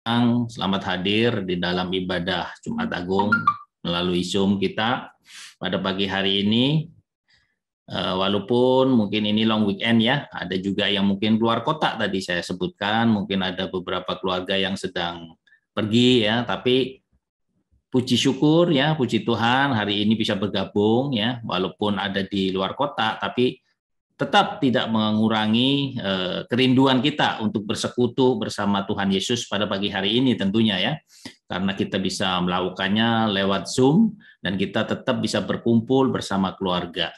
Selamat hadir di dalam ibadah Jumat Agung melalui Zoom kita pada pagi hari ini. Walaupun mungkin ini long weekend ya, ada juga yang mungkin keluar kota tadi saya sebutkan, mungkin ada beberapa keluarga yang sedang pergi ya, tapi puji syukur ya, puji Tuhan hari ini bisa bergabung ya, walaupun ada di luar kota, tapi tetap tidak mengurangi kerinduan kita untuk bersekutu bersama Tuhan Yesus pada pagi hari ini tentunya ya. Karena kita bisa melakukannya lewat Zoom dan kita tetap bisa berkumpul bersama keluarga.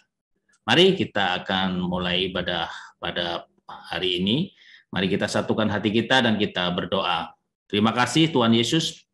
Mari kita akan mulai ibadah pada hari ini. Mari kita satukan hati kita dan kita berdoa. Terima kasih Tuhan Yesus.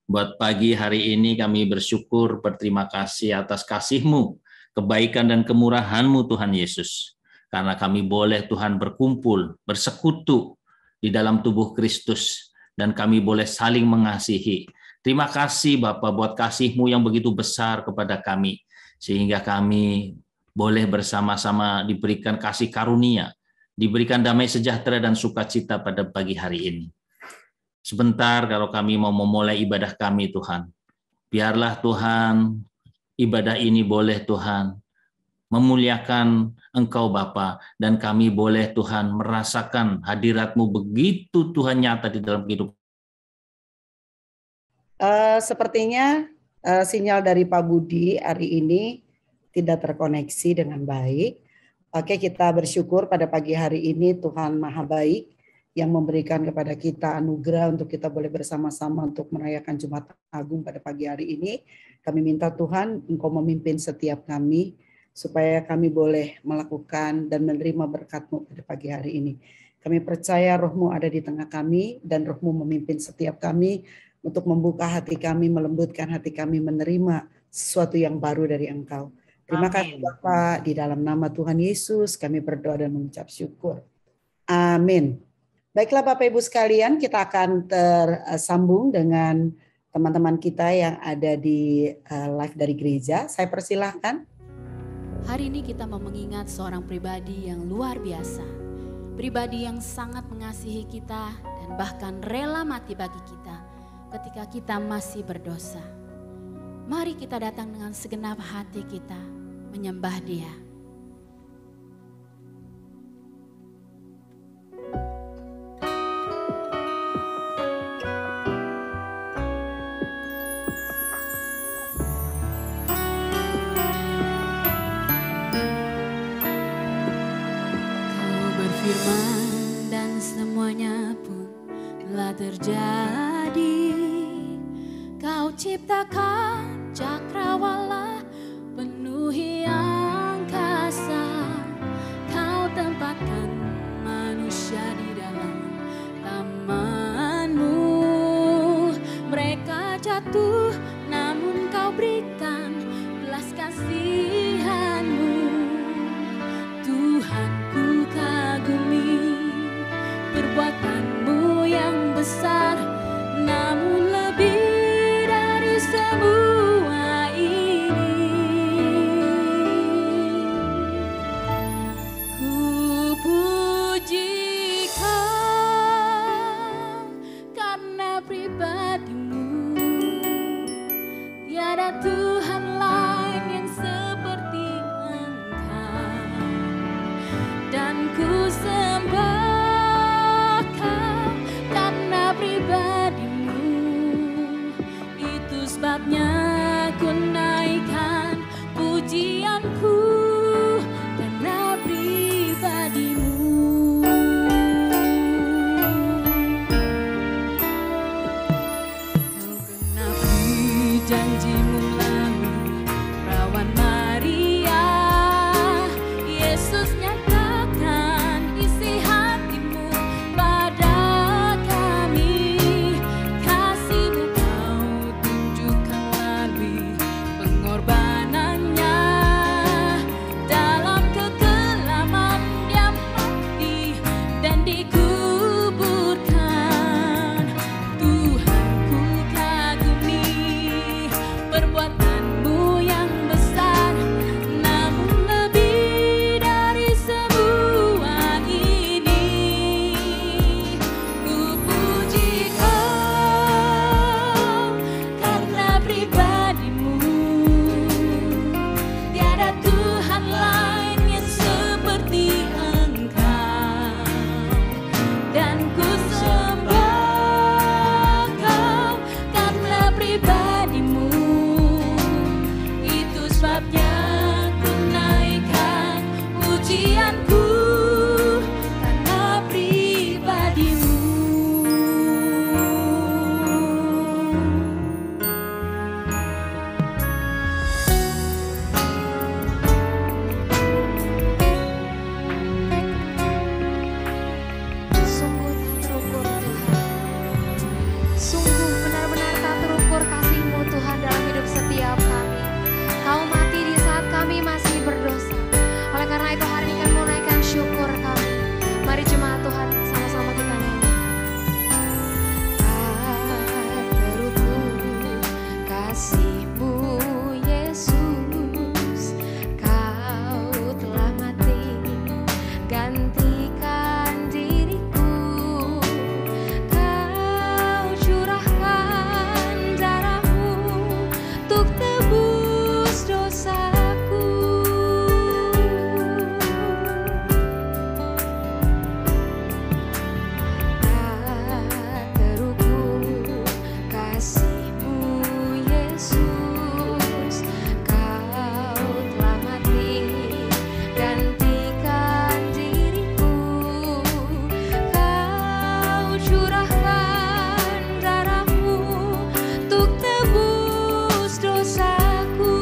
Buat pagi hari ini kami bersyukur, berterima kasih atas kasih-Mu, kebaikan dan kemurahan-Mu Tuhan Yesus. Karena kami boleh Tuhan berkumpul, bersekutu di dalam tubuh Kristus, dan kami boleh saling mengasihi. Terima kasih Bapa buat kasih-Mu yang begitu besar kepada kami, sehingga kami boleh bersama-sama diberikan kasih karunia, diberikan damai sejahtera dan sukacita pada pagi hari ini. Sebentar kalau kami mau memulai ibadah kami Tuhan, biarlah Tuhan ibadah ini boleh Tuhan memuliakan Engkau Bapa, dan kami boleh Tuhan merasakan hadirat-Mu begitu Tuhan nyata di dalam kehidupan. Sepertinya sinyal dari Pak Budi hari ini tidak terkoneksi dengan baik. Oke, kita bersyukur pada pagi hari ini Tuhan Maha Baik yang memberikan kepada kita anugerah untuk kita boleh bersama-sama untuk merayakan Jumat Agung pada pagi hari ini. Kami minta Tuhan Engkau memimpin setiap kami, supaya kami boleh melakukan dan menerima berkat-Mu pada pagi hari ini. Kami percaya Roh-Mu ada di tengah kami, dan Roh-Mu memimpin setiap kami untuk membuka hati kami, melembutkan hati kami, menerima sesuatu yang baru dari Engkau. Terima kasih Bapak, di dalam nama Tuhan Yesus kami berdoa dan mengucap syukur. Amin. Baiklah Bapak Ibu sekalian, kita akan tersambung dengan teman-teman kita yang ada di live dari gereja. Saya persilahkan. Hari ini kita mau mengingat seorang pribadi yang luar biasa. Pribadi yang sangat mengasihi kita dan bahkan rela mati bagi kita ketika kita masih berdosa. Mari kita datang dengan segenap hati kita menyembah Dia. Dan semuanya pun telah terjadi. Kau ciptakan cakrawala penuhi angkasa. Kau tempatkan manusia di dalam taman-Mu. Mereka jatuh namun Kau berikan belas kasihan-Mu. Tuhan, ku kagumi perbuatan-Mu yang besar, namun lebih dari semua ini. Ku puji Kau karena pribadi-Mu. Tiada Tuhan lain yang seperti Engkau, dan ku sembah Kau karena pribadi-Mu. Itu sebabnya ku naikkan pujianku karena pribadi-Mu. Kau genapi janji-Mu melalui perawan Maria. Yesus nyatakan isi hati-Mu pada kami. Kasih-Mu Kau tunjukkan melalui Sungguh benar-benar tak terukur kasih-Mu Tuhan dalam hidup setiap kami. Kau mati di saat kami masih berdosa. Oleh karena itu hari ini kami mau naikkan syukur kami. Mari jemaat Tuhan sama-sama kita nyanyi. Tak terukur kasih-Mu Yesus, Kau telah mati gantikan diriku. Kau curahkan darah-Mu untuk tebus dosaku. Tak terukur kasih-Mu Yesus, Kau telah mati gantikan diriku. Kau curahkan darah-Mu untuk tebus dosaku.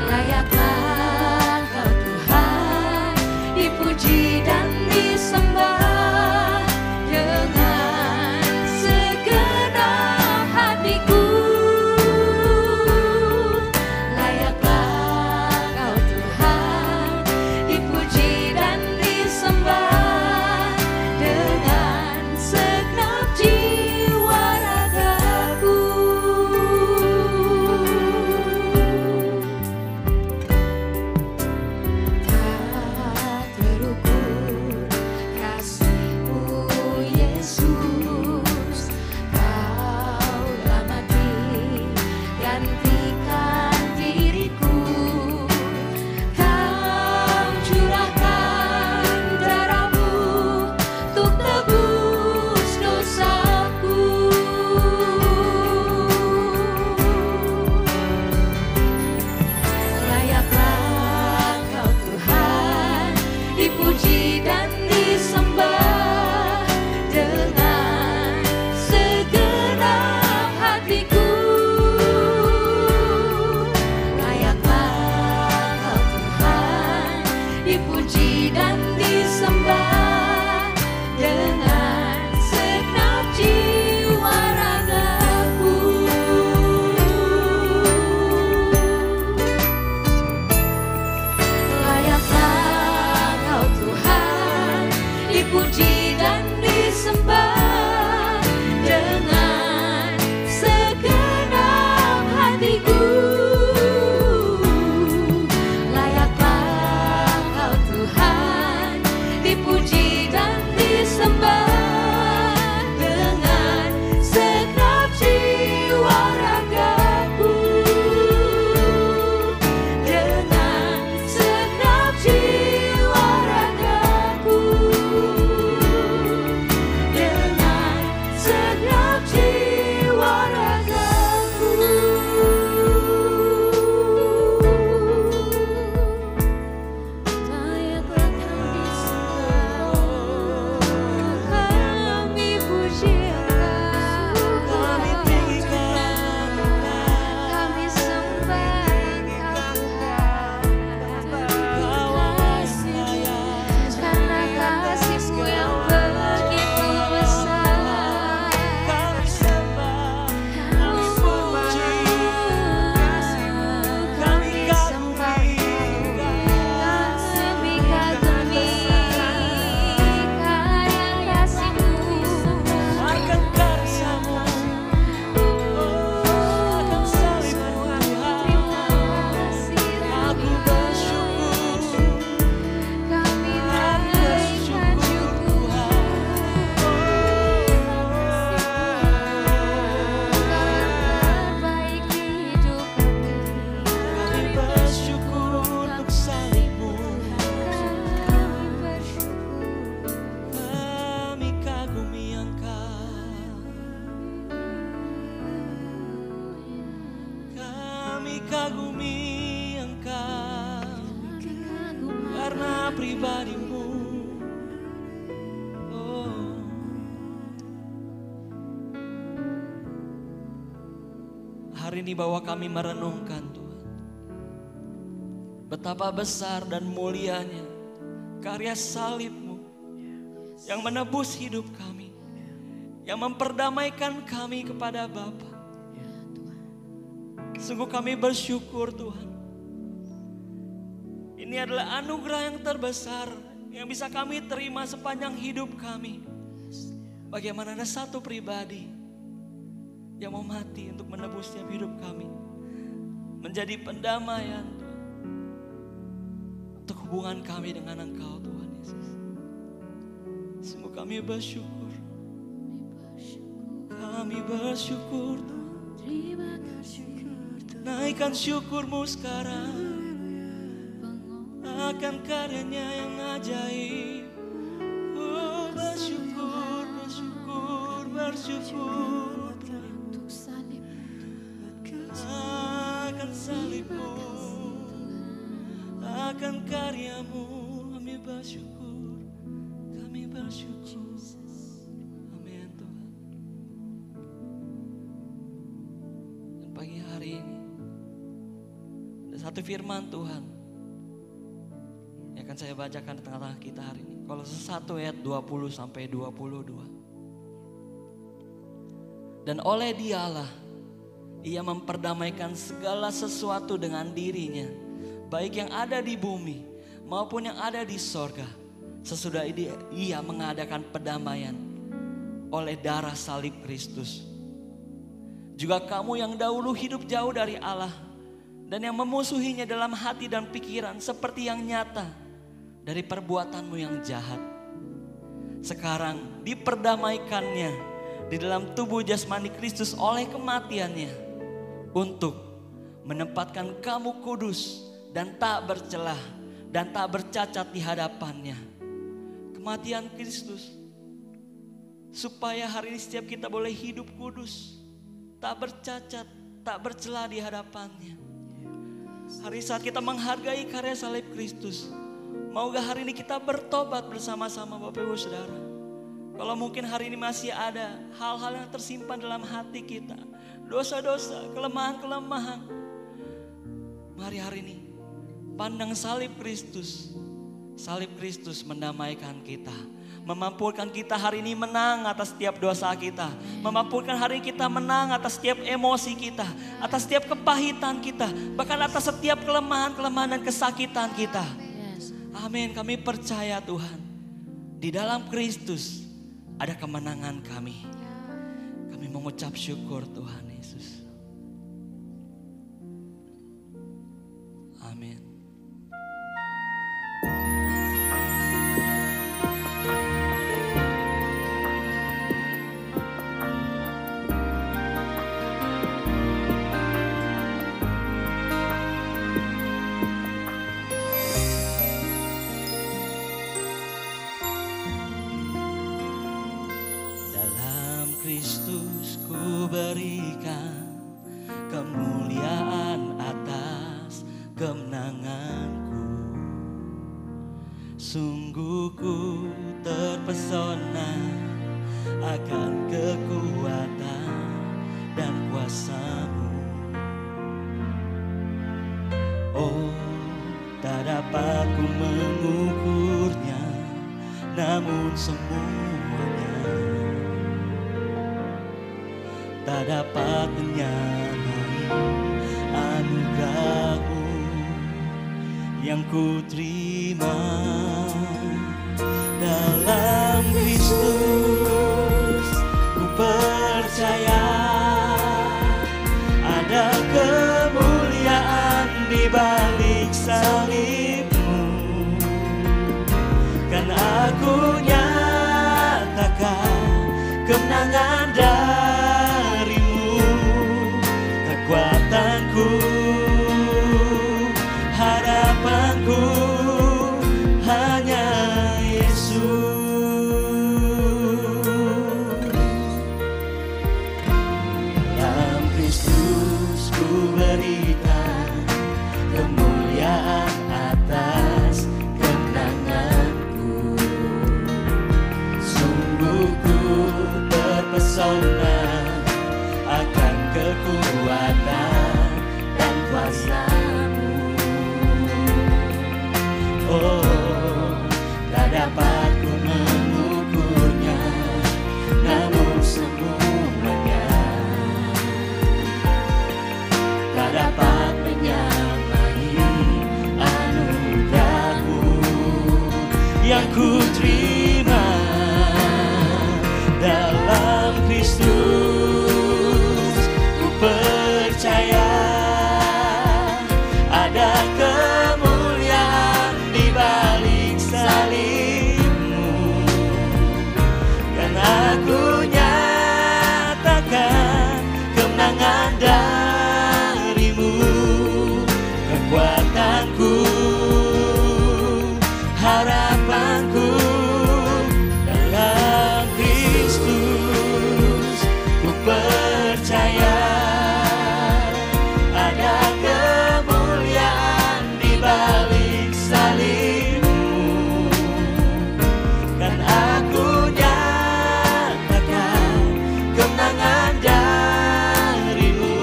Layaklah Kau Tuhan dipuji dan disembah dengan segenap hatiku. Layaklah Kau Tuhan dipuji dan disembah dengan segenap jiwa ragaku. Tak terukur kasih-Mu Yesus, Kau telah mati gantikan diriku. Kau curahkan darah-Mu untuk tebus dosaku. Layaklah Kau Tuhan dipuji dan disembah dengan segenap hatiku. Layaklah Kau Tuhan dipuji dan disembah dengan segenap jiwa ragaku. Layaklah Kau Tuhan dipuji dan disembah dengan segenap hatiku. Layaklah Kau Tuhan dipuji dan disembah dengan segenap jiwa ragaku. Dengan segenap jiwa ragaku. Dengan segenap jiwa ragaku. Layaklah kami puji Engkau, kami tinggikan, kami sembah Engkau Tuhan, karena kasih-Mu yang begitu besar. Kami sembah, kami puji, kami sembah kami kagumi karya kasih-Mu. Akan karya-Mu, akan salib-Mu Tuhan. Aku bersyukur, kami naikkan syukur. Kau terbaik di hidup kami. Kami bersyukur untuk salib-Mu. Kami bersyukur, kami kagumi Engkau. Kami kagumi Engkau karena pribadi-Mu. Oh. Hari ini bahwa kami merenungkan Tuhan, betapa besar dan mulianya karya salib-Mu yang menebus hidup kami, yang memperdamaikan kami kepada Bapa. Sungguh kami bersyukur Tuhan. Ini adalah anugerah yang terbesar yang bisa kami terima sepanjang hidup kami. Bagaimana ada satu pribadi yang mau mati untuk menebus setiap hidup kami, menjadi pendamaian Tuhan, untuk hubungan kami dengan Engkau Tuhan Yesus. Sungguh kami bersyukur. Kami bersyukur Tuhan. Terima kasih. Naikkan syukurmu sekarang akan karyanya yang ajaib. Bersyukur, bersyukur, bersyukur Untuk salib. akan salibmu, akan karyamu. Kami bersyukur, kami bersyukur. Amin Tuhan. Dan pagi hari ini ada satu firman Tuhan yang akan saya bacakan di tengah-tengah kita hari ini. Kolose 1 ayat 20 sampai 22. Dan oleh Dialah Ia memperdamaikan segala sesuatu dengan dirinya, baik yang ada di bumi maupun yang ada di sorga. Sesudah Ia mengadakan pendamaian oleh darah salib Kristus. Juga kamu yang dahulu hidup jauh dari Allah dan yang memusuhinya dalam hati dan pikiran seperti yang nyata dari perbuatanmu yang jahat, sekarang diperdamaikannya di dalam tubuh jasmani Kristus oleh kematiannya, untuk menempatkan kamu kudus dan tak bercelah dan tak bercacat di hadapannya. Kematian Kristus supaya hari ini setiap kita boleh hidup kudus, tak bercacat, tak bercelah di hadapannya. Hari saat kita menghargai karya salib Kristus, maukah hari ini kita bertobat bersama-sama Bapak Ibu Saudara. Kalau mungkin hari ini masih ada hal-hal yang tersimpan dalam hati kita, dosa-dosa, kelemahan-kelemahan, mari hari ini pandang salib Kristus. Salib Kristus mendamaikan kita, memampukan kita hari ini menang atas setiap dosa kita, memampukan hari ini kita menang atas setiap emosi kita, atas setiap kepahitan kita, bahkan atas setiap kelemahan-kelemahan dan kesakitan kita. Amin. Kami percaya Tuhan, di dalam Kristus ada kemenangan kami. Kami mengucap syukur Tuhan Yesus. Amin. Kristus ku berikan kemuliaan atas kemenanganku. Sungguh ku terpesona akan kekuatan dan kuasa-Mu. Oh, tak dapat ku mengukurnya, namun semuanya tak dapat menyamai anugerah-Mu yang ku terima. Dalam Kristus ku percaya ada kemuliaan di balik salib-Mu, kan aku nyatakan kemenangan dari-Mu. Kekuatanku, harapanku hanya Yesus. Dalam Kristus ku berikan kemuliaan atas kemenanganku. Sungguh ku terpesona akan kekuatan dan kuasa-Mu. Oh, tak dapat ku mengukur terima dalam Kristus. Ku percaya ada kemuliaan di balik salibmu, kan aku nyatakan kemenangan darimu. Kekuatanku, harapanku dalam Kristus. Ku percaya ada kemuliaan di balik salibmu, kan aku nyatakan kemenangan darimu.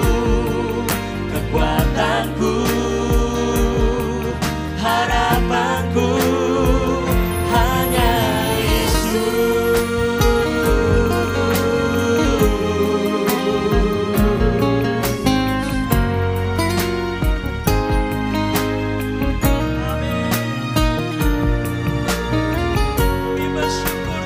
Kekuatanku, harapanku hanya Yesus. Amin. Kami bersyukur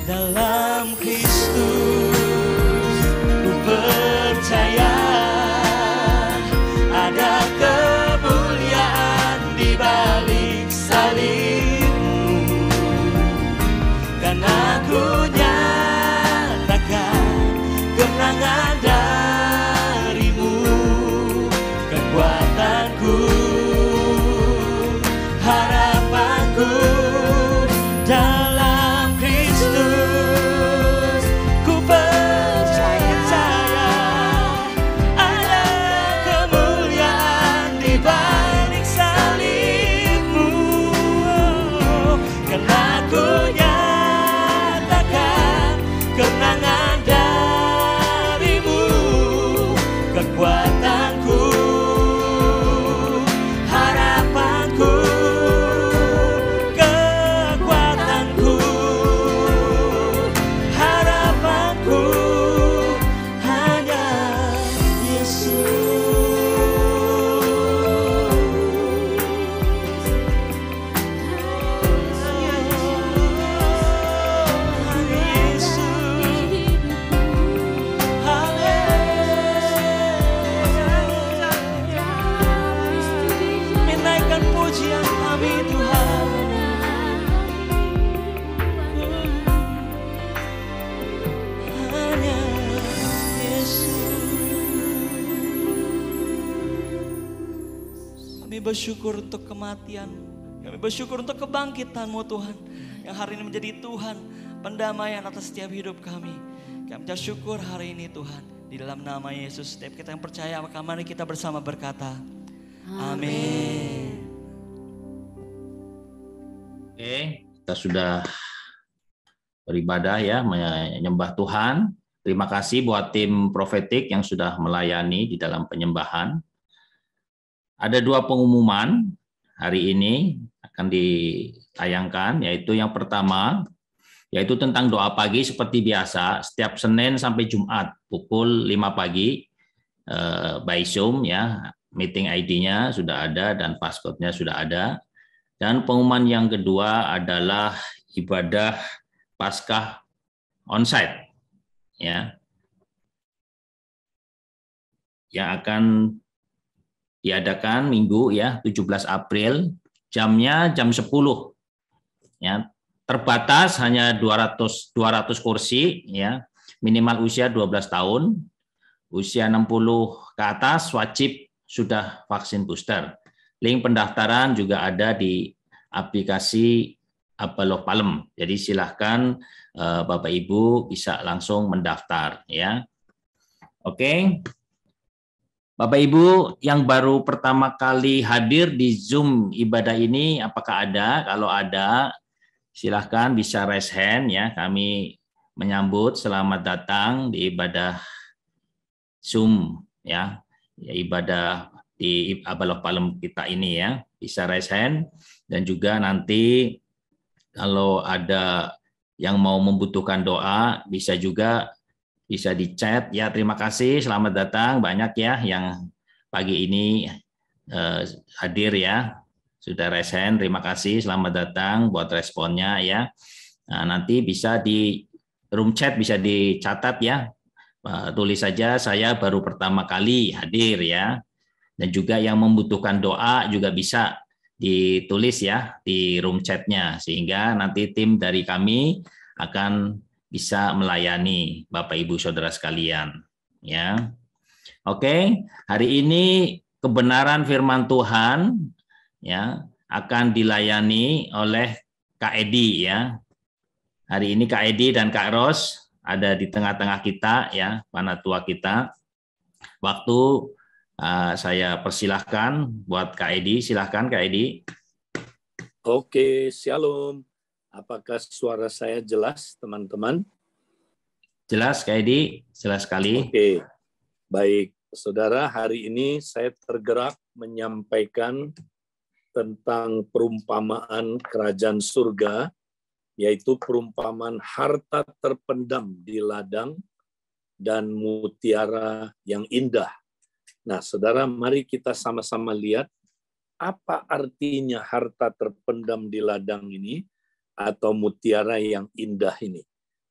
dalam Kristus. Ku percaya ada kemuliaan di balik salibmu, kan aku nyatakan kemenangan darimu. Kekuatanku, harapanku dalam Kristus. Ku percaya ada kemuliaan di balik salibmu, kan aku nyatakan kemenangan darimu. Kekuatanku, harapanku, kekuatanku, harapanku hanya Yesus. Hanya Yesus. Haleluya. Menaikkan pujian kami Tuhan. Hanya Yesus. Kami bersyukur untuk kematian. Kami bersyukur untuk kebangkitan-Mu Tuhan, yang hari ini menjadi Tuhan pendamaian atas setiap hidup kami. Kami bersyukur hari ini Tuhan. Di dalam nama Yesus, setiap kita yang percaya, maka mari kita bersama berkata, amin. Oke, kita sudah beribadah ya, menyembah Tuhan. Terima kasih buat tim profetik yang sudah melayani di dalam penyembahan. Ada 2 pengumuman hari ini akan ditayangkan, yaitu yang pertama, yaitu tentang doa pagi seperti biasa, setiap Senin sampai Jumat, pukul 5 pagi, by Zoom ya, meeting ID-nya sudah ada dan passcode-nya sudah ada. Dan pengumuman yang kedua adalah ibadah Paskah onsite ya, yang akan diadakan Minggu ya, 17 April, jamnya jam 10 ya. Terbatas hanya 200 kursi ya, minimal usia 12 tahun, usia 60 ke atas wajib sudah vaksin booster. Link pendaftaran juga ada di aplikasi Abaloh Palem. Jadi silahkan Bapak Ibu bisa langsung mendaftar ya. Oke. Bapak Ibu yang baru pertama kali hadir di Zoom ibadah ini, apakah ada? Kalau ada, silahkan bisa raise hand ya. Kami menyambut selamat datang di ibadah Zoom ya, ibadah di Abaloh Palem kita ini ya. Bisa raise hand dan juga nanti Kalau ada yang mau membutuhkan doa, bisa juga bisa di chat ya. Terima kasih, selamat datang, banyak ya yang pagi ini hadir ya, sudah resen. Terima kasih, selamat datang buat responnya ya. Nah, nanti bisa di room chat bisa dicatat ya. Tulis saja saya baru pertama kali hadir ya. Dan juga yang membutuhkan doa juga bisa ditulis ya di room chatnya, sehingga nanti tim dari kami akan bisa melayani Bapak Ibu Saudara sekalian ya. Oke, hari ini kebenaran firman Tuhan ya akan dilayani oleh Kak Edi ya. Hari ini Kak Edi dan Kak Ros ada di tengah-tengah kita ya, panatua kita. Waktu saya persilahkan buat Kak Edi, silahkan Kak Edi. Oke, shalom. Apakah suara saya jelas, teman-teman? Jelas Kak Edi, jelas sekali. Oke, baik. Saudara, hari ini saya tergerak menyampaikan tentang perumpamaan kerajaan surga, yaitu perumpamaan harta terpendam di ladang dan mutiara yang indah. Nah, saudara, mari kita sama-sama lihat apa artinya harta terpendam di ladang ini atau mutiara yang indah ini.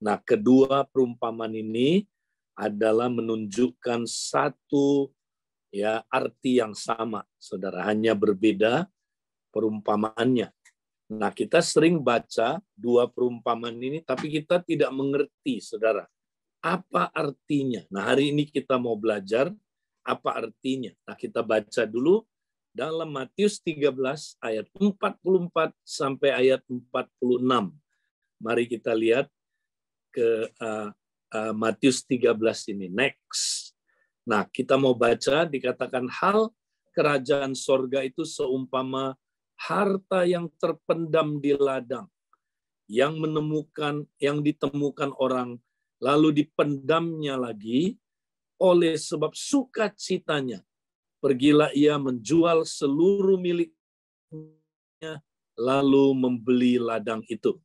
Nah, kedua perumpamaan ini adalah menunjukkan satu ya arti yang sama, saudara, hanya berbeda perumpamaannya. Nah, kita sering baca dua perumpamaan ini, tapi kita tidak mengerti, saudara, apa artinya. Nah, hari ini kita mau belajar apa artinya. Nah, kita baca dulu dalam Matius 13 ayat 44 sampai ayat 46. Mari kita lihat ke Matius 13 ini. Next. Nah, kita mau baca, dikatakan hal kerajaan sorga itu seumpama harta yang terpendam di ladang, yang ditemukan orang, lalu dipendamnya lagi. Oleh sebab sukacitanya, pergilah ia menjual seluruh miliknya, lalu membeli ladang itu.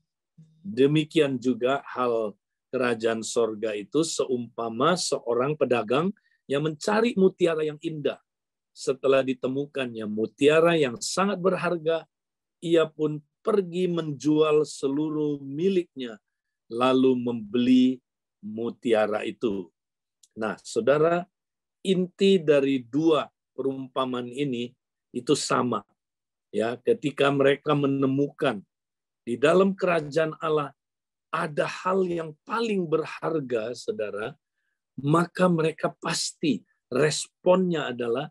Demikian juga hal kerajaan sorga itu seumpama seorang pedagang yang mencari mutiara yang indah. Setelah ditemukannya mutiara yang sangat berharga, ia pun pergi menjual seluruh miliknya, lalu membeli mutiara itu. Nah, saudara, inti dari dua perumpamaan ini itu sama. Ya, ketika mereka menemukan di dalam kerajaan Allah ada hal yang paling berharga, saudara, maka mereka pasti responnya adalah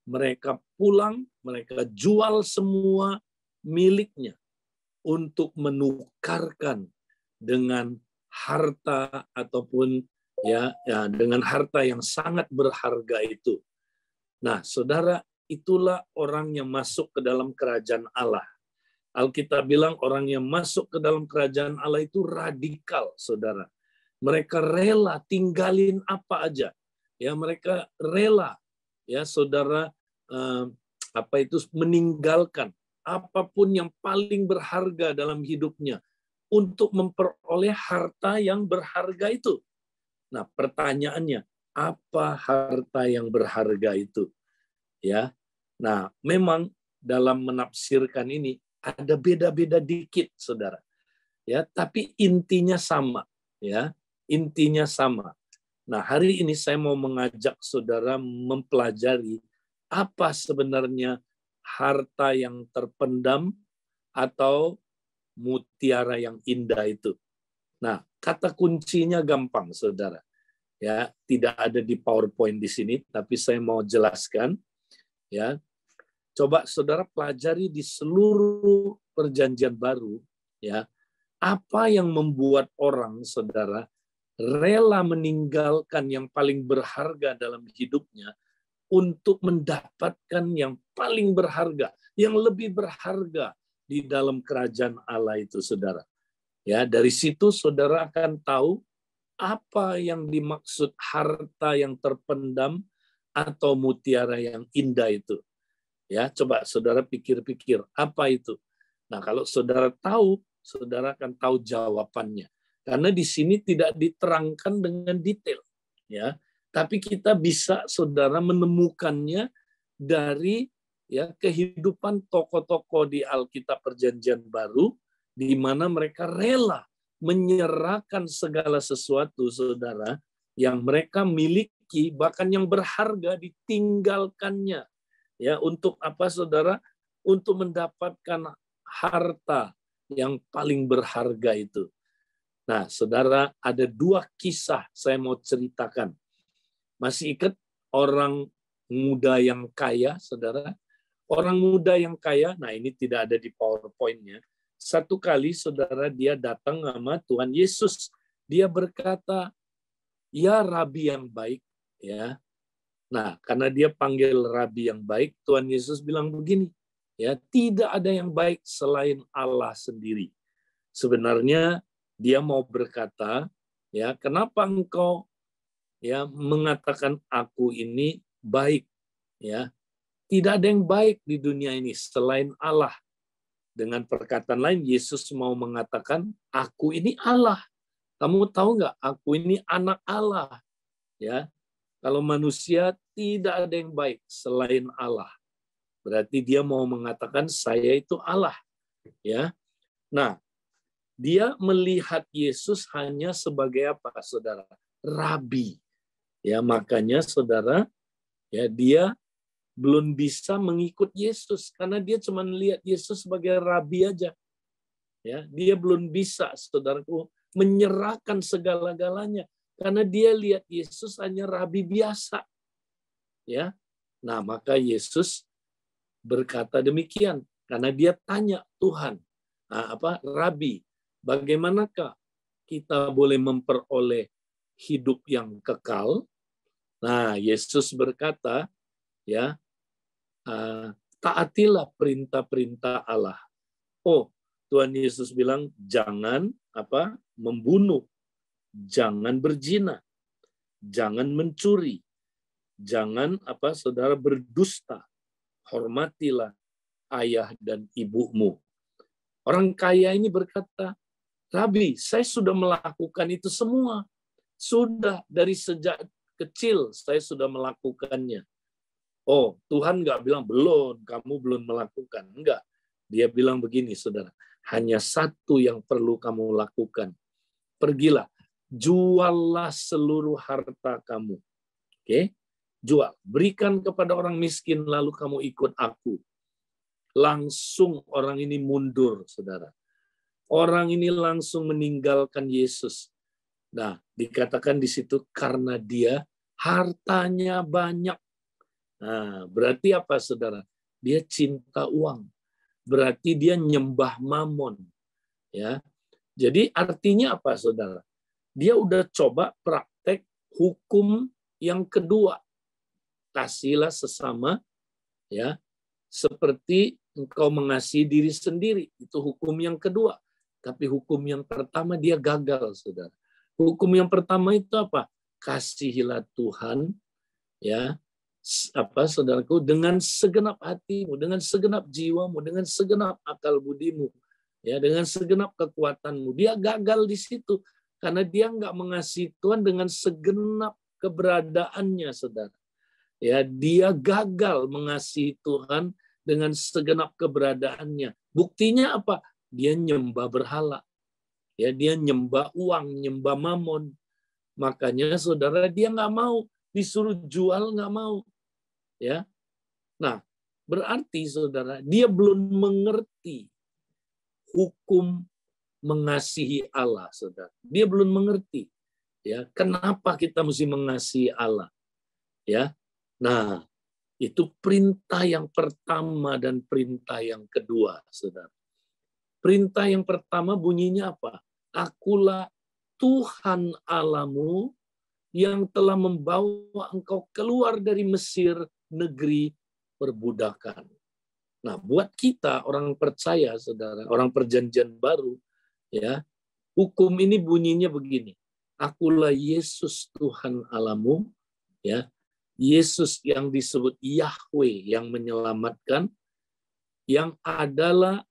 mereka pulang, mereka jual semua miliknya untuk menukarkan dengan harta ataupun ya dengan harta yang sangat berharga itu. Nah, saudara, itulah orang yang masuk ke dalam kerajaan Allah. Alkitab bilang orang yang masuk ke dalam kerajaan Allah itu radikal, saudara. Mereka rela tinggalin apa aja. Ya, mereka rela ya, saudara, meninggalkan apapun yang paling berharga dalam hidupnya untuk memperoleh harta yang berharga itu. Nah, pertanyaannya, apa harta yang berharga itu? Ya. Nah, memang dalam menafsirkan ini ada beda-beda dikit, saudara. Ya, tapi intinya sama, ya. Intinya sama. Nah, hari ini saya mau mengajak saudara mempelajari apa sebenarnya harta yang terpendam atau mutiara yang indah itu. Nah, kata kuncinya gampang, saudara. Ya, tidak ada di PowerPoint di sini, tapi saya mau jelaskan. Ya, coba saudara pelajari di seluruh Perjanjian Baru. Ya, apa yang membuat orang, saudara, rela meninggalkan yang paling berharga dalam hidupnya untuk mendapatkan yang paling berharga, yang lebih berharga di dalam kerajaan Allah itu, saudara. Ya, dari situ saudara akan tahu apa yang dimaksud harta yang terpendam atau mutiara yang indah itu. Ya, coba saudara pikir-pikir apa itu. Nah, kalau saudara tahu, saudara akan tahu jawabannya. Karena di sini tidak diterangkan dengan detail, ya. Tapi kita bisa, saudara, menemukannya dari ya kehidupan tokoh-tokoh di Alkitab Perjanjian Baru, di mana mereka rela menyerahkan segala sesuatu, saudara, yang mereka miliki, bahkan yang berharga ditinggalkannya. Ya, untuk apa, saudara? Untuk mendapatkan harta yang paling berharga itu. Nah, saudara, ada 2 kisah saya mau ceritakan. Masih ingat orang muda yang kaya, saudara? Orang muda yang kaya, nah ini tidak ada di PowerPoint-nya. Satu kali, saudara, dia datang sama Tuhan Yesus. Dia berkata, ya Rabi yang baik, ya. Nah, karena dia panggil Rabi yang baik, Tuhan Yesus bilang begini, ya, tidak ada yang baik selain Allah sendiri. Sebenarnya dia mau berkata, ya, kenapa engkau ya mengatakan aku ini baik, ya? Tidak ada yang baik di dunia ini selain Allah. Dengan perkataan lain, Yesus mau mengatakan, aku ini Allah. Kamu tahu nggak? Aku ini anak Allah. Ya, kalau manusia tidak ada yang baik selain Allah. Berarti dia mau mengatakan saya itu Allah. Ya, nah, dia melihat Yesus hanya sebagai apa, saudara? Rabi. Ya, makanya, saudara, ya dia belum bisa mengikut Yesus karena dia cuma lihat Yesus sebagai rabi aja. Ya, dia belum bisa, saudaraku, menyerahkan segala-galanya karena dia lihat Yesus hanya rabi biasa. Ya. Nah, maka Yesus berkata demikian karena dia tanya Tuhan, Rabi, bagaimanakah kita boleh memperoleh hidup yang kekal? Nah, Yesus berkata, ya, taatilah perintah-perintah Allah. Oh, Tuhan Yesus bilang jangan membunuh, jangan berzina, jangan mencuri, jangan saudara berdusta, hormatilah ayah dan ibumu. Orang kaya ini berkata, Rabi, saya sudah melakukan itu semua. Sudah dari sejak kecil saya sudah melakukannya. Oh, Tuhan nggak bilang, belum, kamu belum melakukan. Enggak. Dia bilang begini, saudara. Hanya satu yang perlu kamu lakukan. Pergilah, juallah seluruh harta kamu. Oke? Jual. Berikan kepada orang miskin, lalu kamu ikut aku. Langsung orang ini mundur, saudara. Orang ini langsung meninggalkan Yesus. Nah, dikatakan di situ karena dia hartanya banyak. Nah, berarti apa, saudara? Dia cinta uang. Berarti dia nyembah mamon. Ya. Jadi artinya apa, saudara? Dia udah coba praktek hukum yang kedua. Kasihlah sesama, ya, seperti engkau mengasihi diri sendiri. Itu hukum yang kedua. Tapi hukum yang pertama dia gagal, saudara. Hukum yang pertama itu apa? Kasihilah Tuhan, ya, saudaraku, dengan segenap hatimu, dengan segenap jiwamu, dengan segenap akal budimu, ya, dengan segenap kekuatanmu. Dia gagal di situ karena dia nggak mengasihi Tuhan dengan segenap keberadaannya, saudara. Ya, dia gagal mengasihi Tuhan dengan segenap keberadaannya. Buktinya apa? Dia nyembah berhala. Ya, dia nyembah uang, nyembah mamon. Makanya, saudara, dia nggak mau disuruh jual, nggak mau. Ya, nah berarti, saudara, dia belum mengerti hukum mengasihi Allah, saudara. Dia belum mengerti, ya, kenapa kita mesti mengasihi Allah, ya. Nah, itu perintah yang pertama dan perintah yang kedua, saudara. Perintah yang pertama bunyinya apa? Akulah Tuhan Allahmu yang telah membawa engkau keluar dari Mesir, negeri perbudakan. Nah, buat kita orang percaya, saudara, orang perjanjian baru, ya, hukum ini bunyinya begini. Akulah Yesus Tuhan Allahmu, ya, Yesus yang disebut Yahweh yang menyelamatkan, yang adalah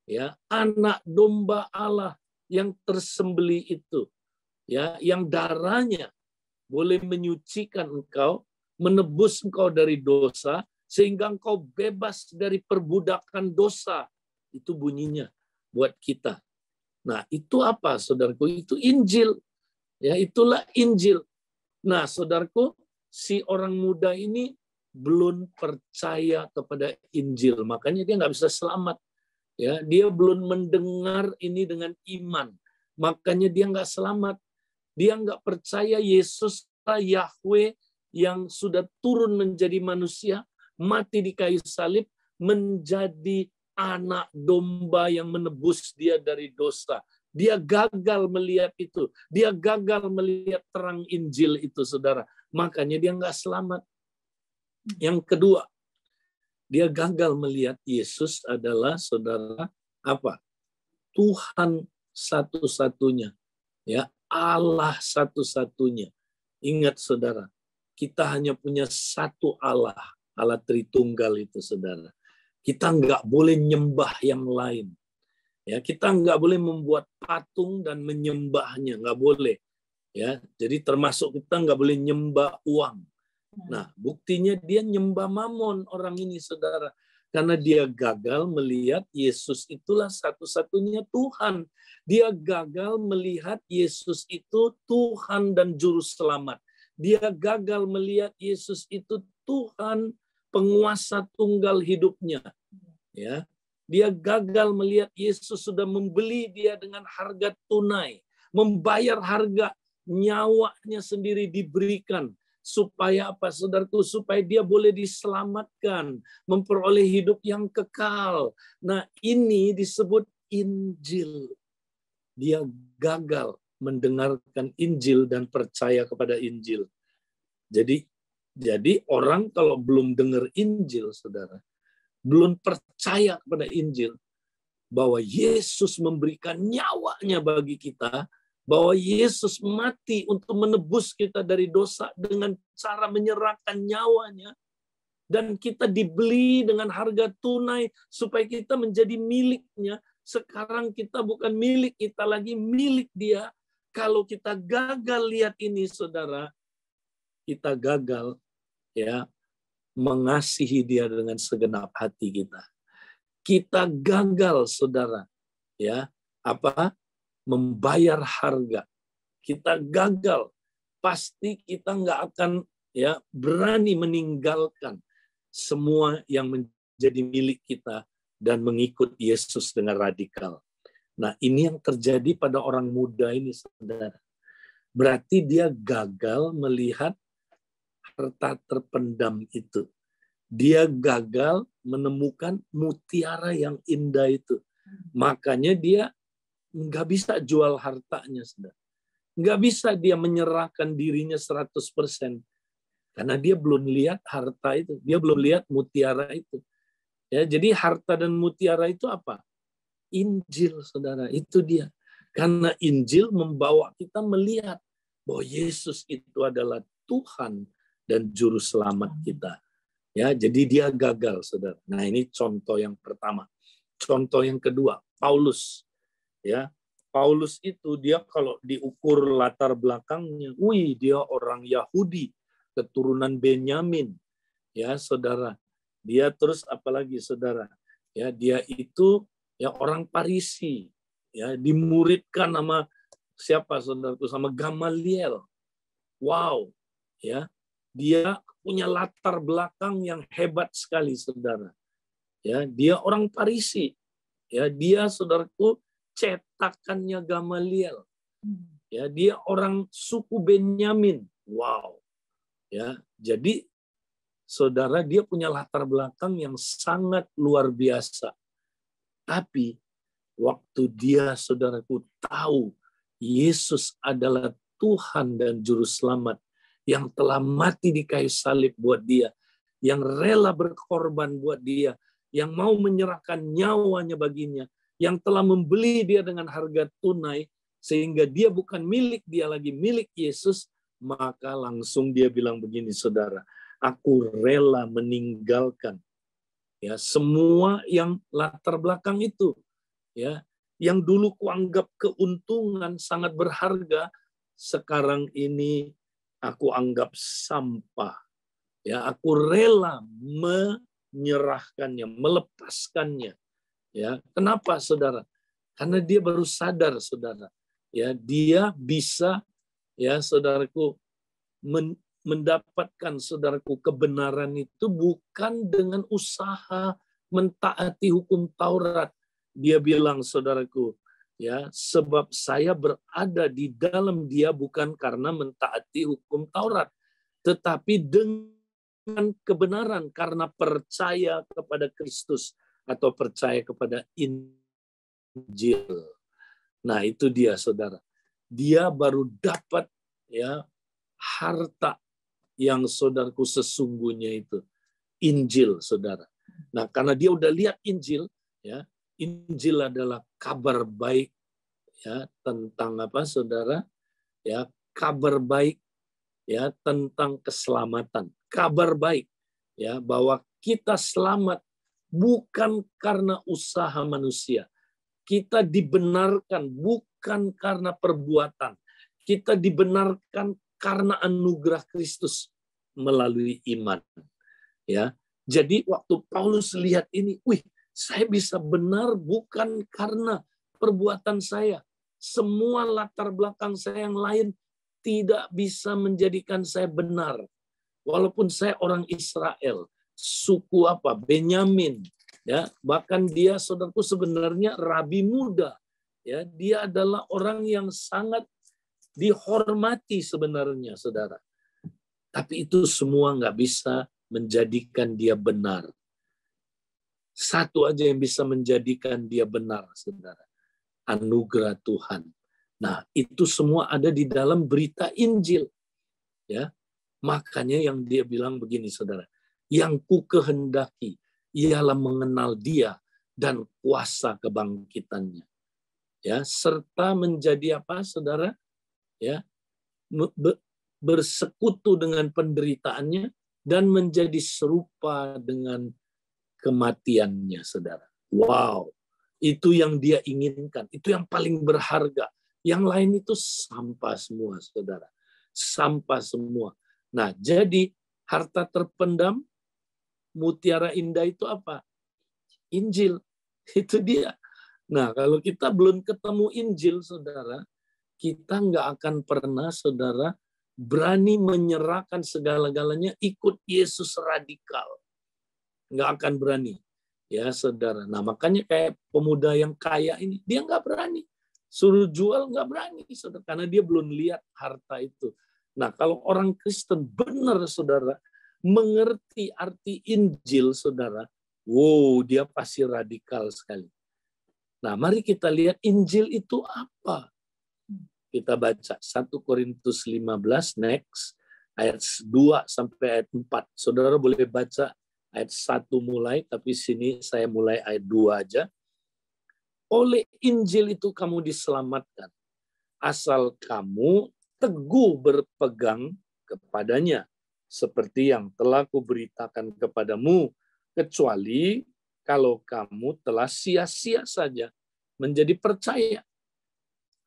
ya, anak domba Allah yang tersembelih itu, ya, yang darahnya boleh menyucikan engkau, menebus engkau dari dosa, sehingga engkau bebas dari perbudakan dosa. Itu bunyinya buat kita. Nah, itu apa, saudaraku? Itu Injil. Ya, itulah Injil. Nah, saudaraku, si orang muda ini belum percaya kepada Injil, makanya dia nggak bisa selamat. Ya, dia belum mendengar ini dengan iman, makanya dia nggak selamat. Dia nggak percaya Yesus Yahweh yang sudah turun menjadi manusia, mati di kayu salib, menjadi anak domba yang menebus dia dari dosa. Dia gagal melihat itu. Dia gagal melihat terang Injil itu, saudara. Makanya dia nggak selamat. Yang kedua, dia gagal melihat Yesus adalah, saudara, apa? Tuhan satu-satunya. Ya, Allah satu-satunya. Ingat, saudara, kita hanya punya satu Allah, Allah Tritunggal itu, saudara. Kita nggak boleh nyembah yang lain. Ya, kita nggak boleh membuat patung dan menyembahnya, nggak boleh. Ya, jadi termasuk kita nggak boleh nyembah uang. Nah, buktinya dia nyembah mamon orang ini, saudara. Karena dia gagal melihat Yesus itulah satu-satunya Tuhan. Dia gagal melihat Yesus itu Tuhan dan Juru Selamat. Dia gagal melihat Yesus itu Tuhan penguasa tunggal hidupnya. Ya, dia gagal melihat Yesus sudah membeli dia dengan harga tunai, membayar harga, nyawanya sendiri diberikan. Supaya apa, saudaraku? Supaya dia boleh diselamatkan, memperoleh hidup yang kekal. Nah, ini disebut Injil. Dia gagal mendengarkan Injil dan percaya kepada Injil. Jadi orang kalau belum dengar Injil, saudara, belum percaya kepada Injil, bahwa Yesus memberikan nyawanya bagi kita, bahwa Yesus mati untuk menebus kita dari dosa dengan cara menyerahkan nyawanya, dan kita dibeli dengan harga tunai supaya kita menjadi miliknya. Sekarang kita bukan milik kita lagi, milik dia. Kalau kita gagal lihat ini, saudara, kita gagal ya mengasihi dia dengan segenap hati kita. Kita gagal, saudara, ya, membayar harga. Kita gagal, pasti kita nggak akan ya berani meninggalkan semua yang menjadi milik kita dan mengikut Yesus dengan radikal. Nah, ini yang terjadi pada orang muda ini, saudara. Berarti dia gagal melihat harta terpendam itu. Dia gagal menemukan mutiara yang indah itu. Makanya dia nggak bisa jual hartanya, saudara. Nggak bisa dia menyerahkan dirinya 100%. Karena dia belum lihat harta itu. Dia belum lihat mutiara itu. Ya, jadi harta dan mutiara itu apa? Injil, saudara. Itu dia. Karena Injil membawa kita melihat bahwa Yesus itu adalah Tuhan dan Juru Selamat kita. Ya, jadi dia gagal, saudara. Nah, ini contoh yang pertama. Contoh yang kedua, Paulus. Ya, Paulus itu dia kalau diukur latar belakangnya, dia orang Yahudi, keturunan Benyamin. Ya, saudara. Dia terus apalagi, saudara? Ya, dia itu ya orang Farisi. Ya, dimuridkan sama siapa, saudaraku? Sama Gamaliel. Wow, ya. Dia punya latar belakang yang hebat sekali, saudara. Ya, dia orang Farisi. Ya, dia, saudaraku, cetakannya Gamaliel. Ya, dia orang suku Benyamin. Wow. Ya, jadi saudara, dia punya latar belakang yang sangat luar biasa. Tapi waktu dia, saudaraku, tahu Yesus adalah Tuhan dan Juru Selamat yang telah mati di kayu salib buat dia, yang rela berkorban buat dia, yang mau menyerahkan nyawanya baginya, yang telah membeli dia dengan harga tunai, sehingga dia bukan milik dia lagi, milik Yesus, maka langsung dia bilang begini, saudara, aku rela meninggalkan ya semua yang latar belakang itu. ya, yang dulu kuanggap keuntungan sangat berharga, sekarang ini aku anggap sampah. Ya, aku rela menyerahkannya, melepaskannya. Ya, kenapa, saudara? Karena dia baru sadar, saudara. Ya, dia bisa, ya, saudaraku, mendapatkan, saudaraku, kebenaran itu bukan dengan usaha mentaati hukum Taurat. Dia bilang, saudaraku, ya, sebab saya berada di dalam dia bukan karena mentaati hukum Taurat, tetapi dengan kebenaran karena percaya kepada Kristus atau percaya kepada Injil. Nah, itu dia, saudara. Dia baru dapat, ya, harta yang, saudaraku, sesungguhnya itu Injil, saudara. Nah, karena dia udah lihat Injil, ya, Injil adalah kabar baik, ya, tentang apa, saudara? Ya, kabar baik, ya, tentang keselamatan. Kabar baik, ya, bahwa kita selamat bukan karena usaha manusia. Kita dibenarkan bukan karena perbuatan. Kita dibenarkan karena anugerah Kristus melalui iman. Ya, jadi waktu Paulus lihat ini, wih, saya bisa benar bukan karena perbuatan saya. Semua latar belakang saya yang lain tidak bisa menjadikan saya benar. Walaupun saya orang Israel, suku apa? Benyamin. Ya, bahkan dia, saudaraku, sebenarnya rabi muda. Ya, dia adalah orang yang sangat dihormati sebenarnya, saudara. Tapi itu semua nggak bisa menjadikan dia benar. Satu aja yang bisa menjadikan dia benar, saudara. Anugerah Tuhan. Nah, itu semua ada di dalam berita Injil. Ya, makanya yang dia bilang begini, saudara. Yang ku kehendaki ialah mengenal dia dan kuasa kebangkitannya. Ya, serta menjadi apa, saudara? Ya, bersekutu dengan penderitaannya dan menjadi serupa dengan kematiannya, saudara. Wow, itu yang dia inginkan, itu yang paling berharga. Yang lain itu sampah semua, saudara. Sampah semua. Nah, jadi harta terpendam, mutiara indah itu apa? Injil. Itu dia. Nah, kalau kita belum ketemu Injil, saudara, kita nggak akan pernah, saudara, berani menyerahkan segala-galanya ikut Yesus radikal. Nggak akan berani. Ya, saudara. Nah, makanya kayak pemuda yang kaya ini, dia nggak berani. Suruh jual nggak berani, saudara, karena dia belum lihat harta itu. Nah, kalau orang Kristen benar, saudara, mengerti arti Injil, saudara, wow, dia pasti radikal sekali. Nah, mari kita lihat Injil itu apa. Kita baca 1 Korintus 15, next, ayat 2 sampai ayat 4. Saudara boleh baca ayat 1 mulai, tapi sini saya mulai ayat 2 aja. Oleh Injil itu kamu diselamatkan, asal kamu teguh berpegang kepadanya, seperti yang telah kuberitakan kepadamu, kecuali kalau kamu telah sia-sia saja menjadi percaya.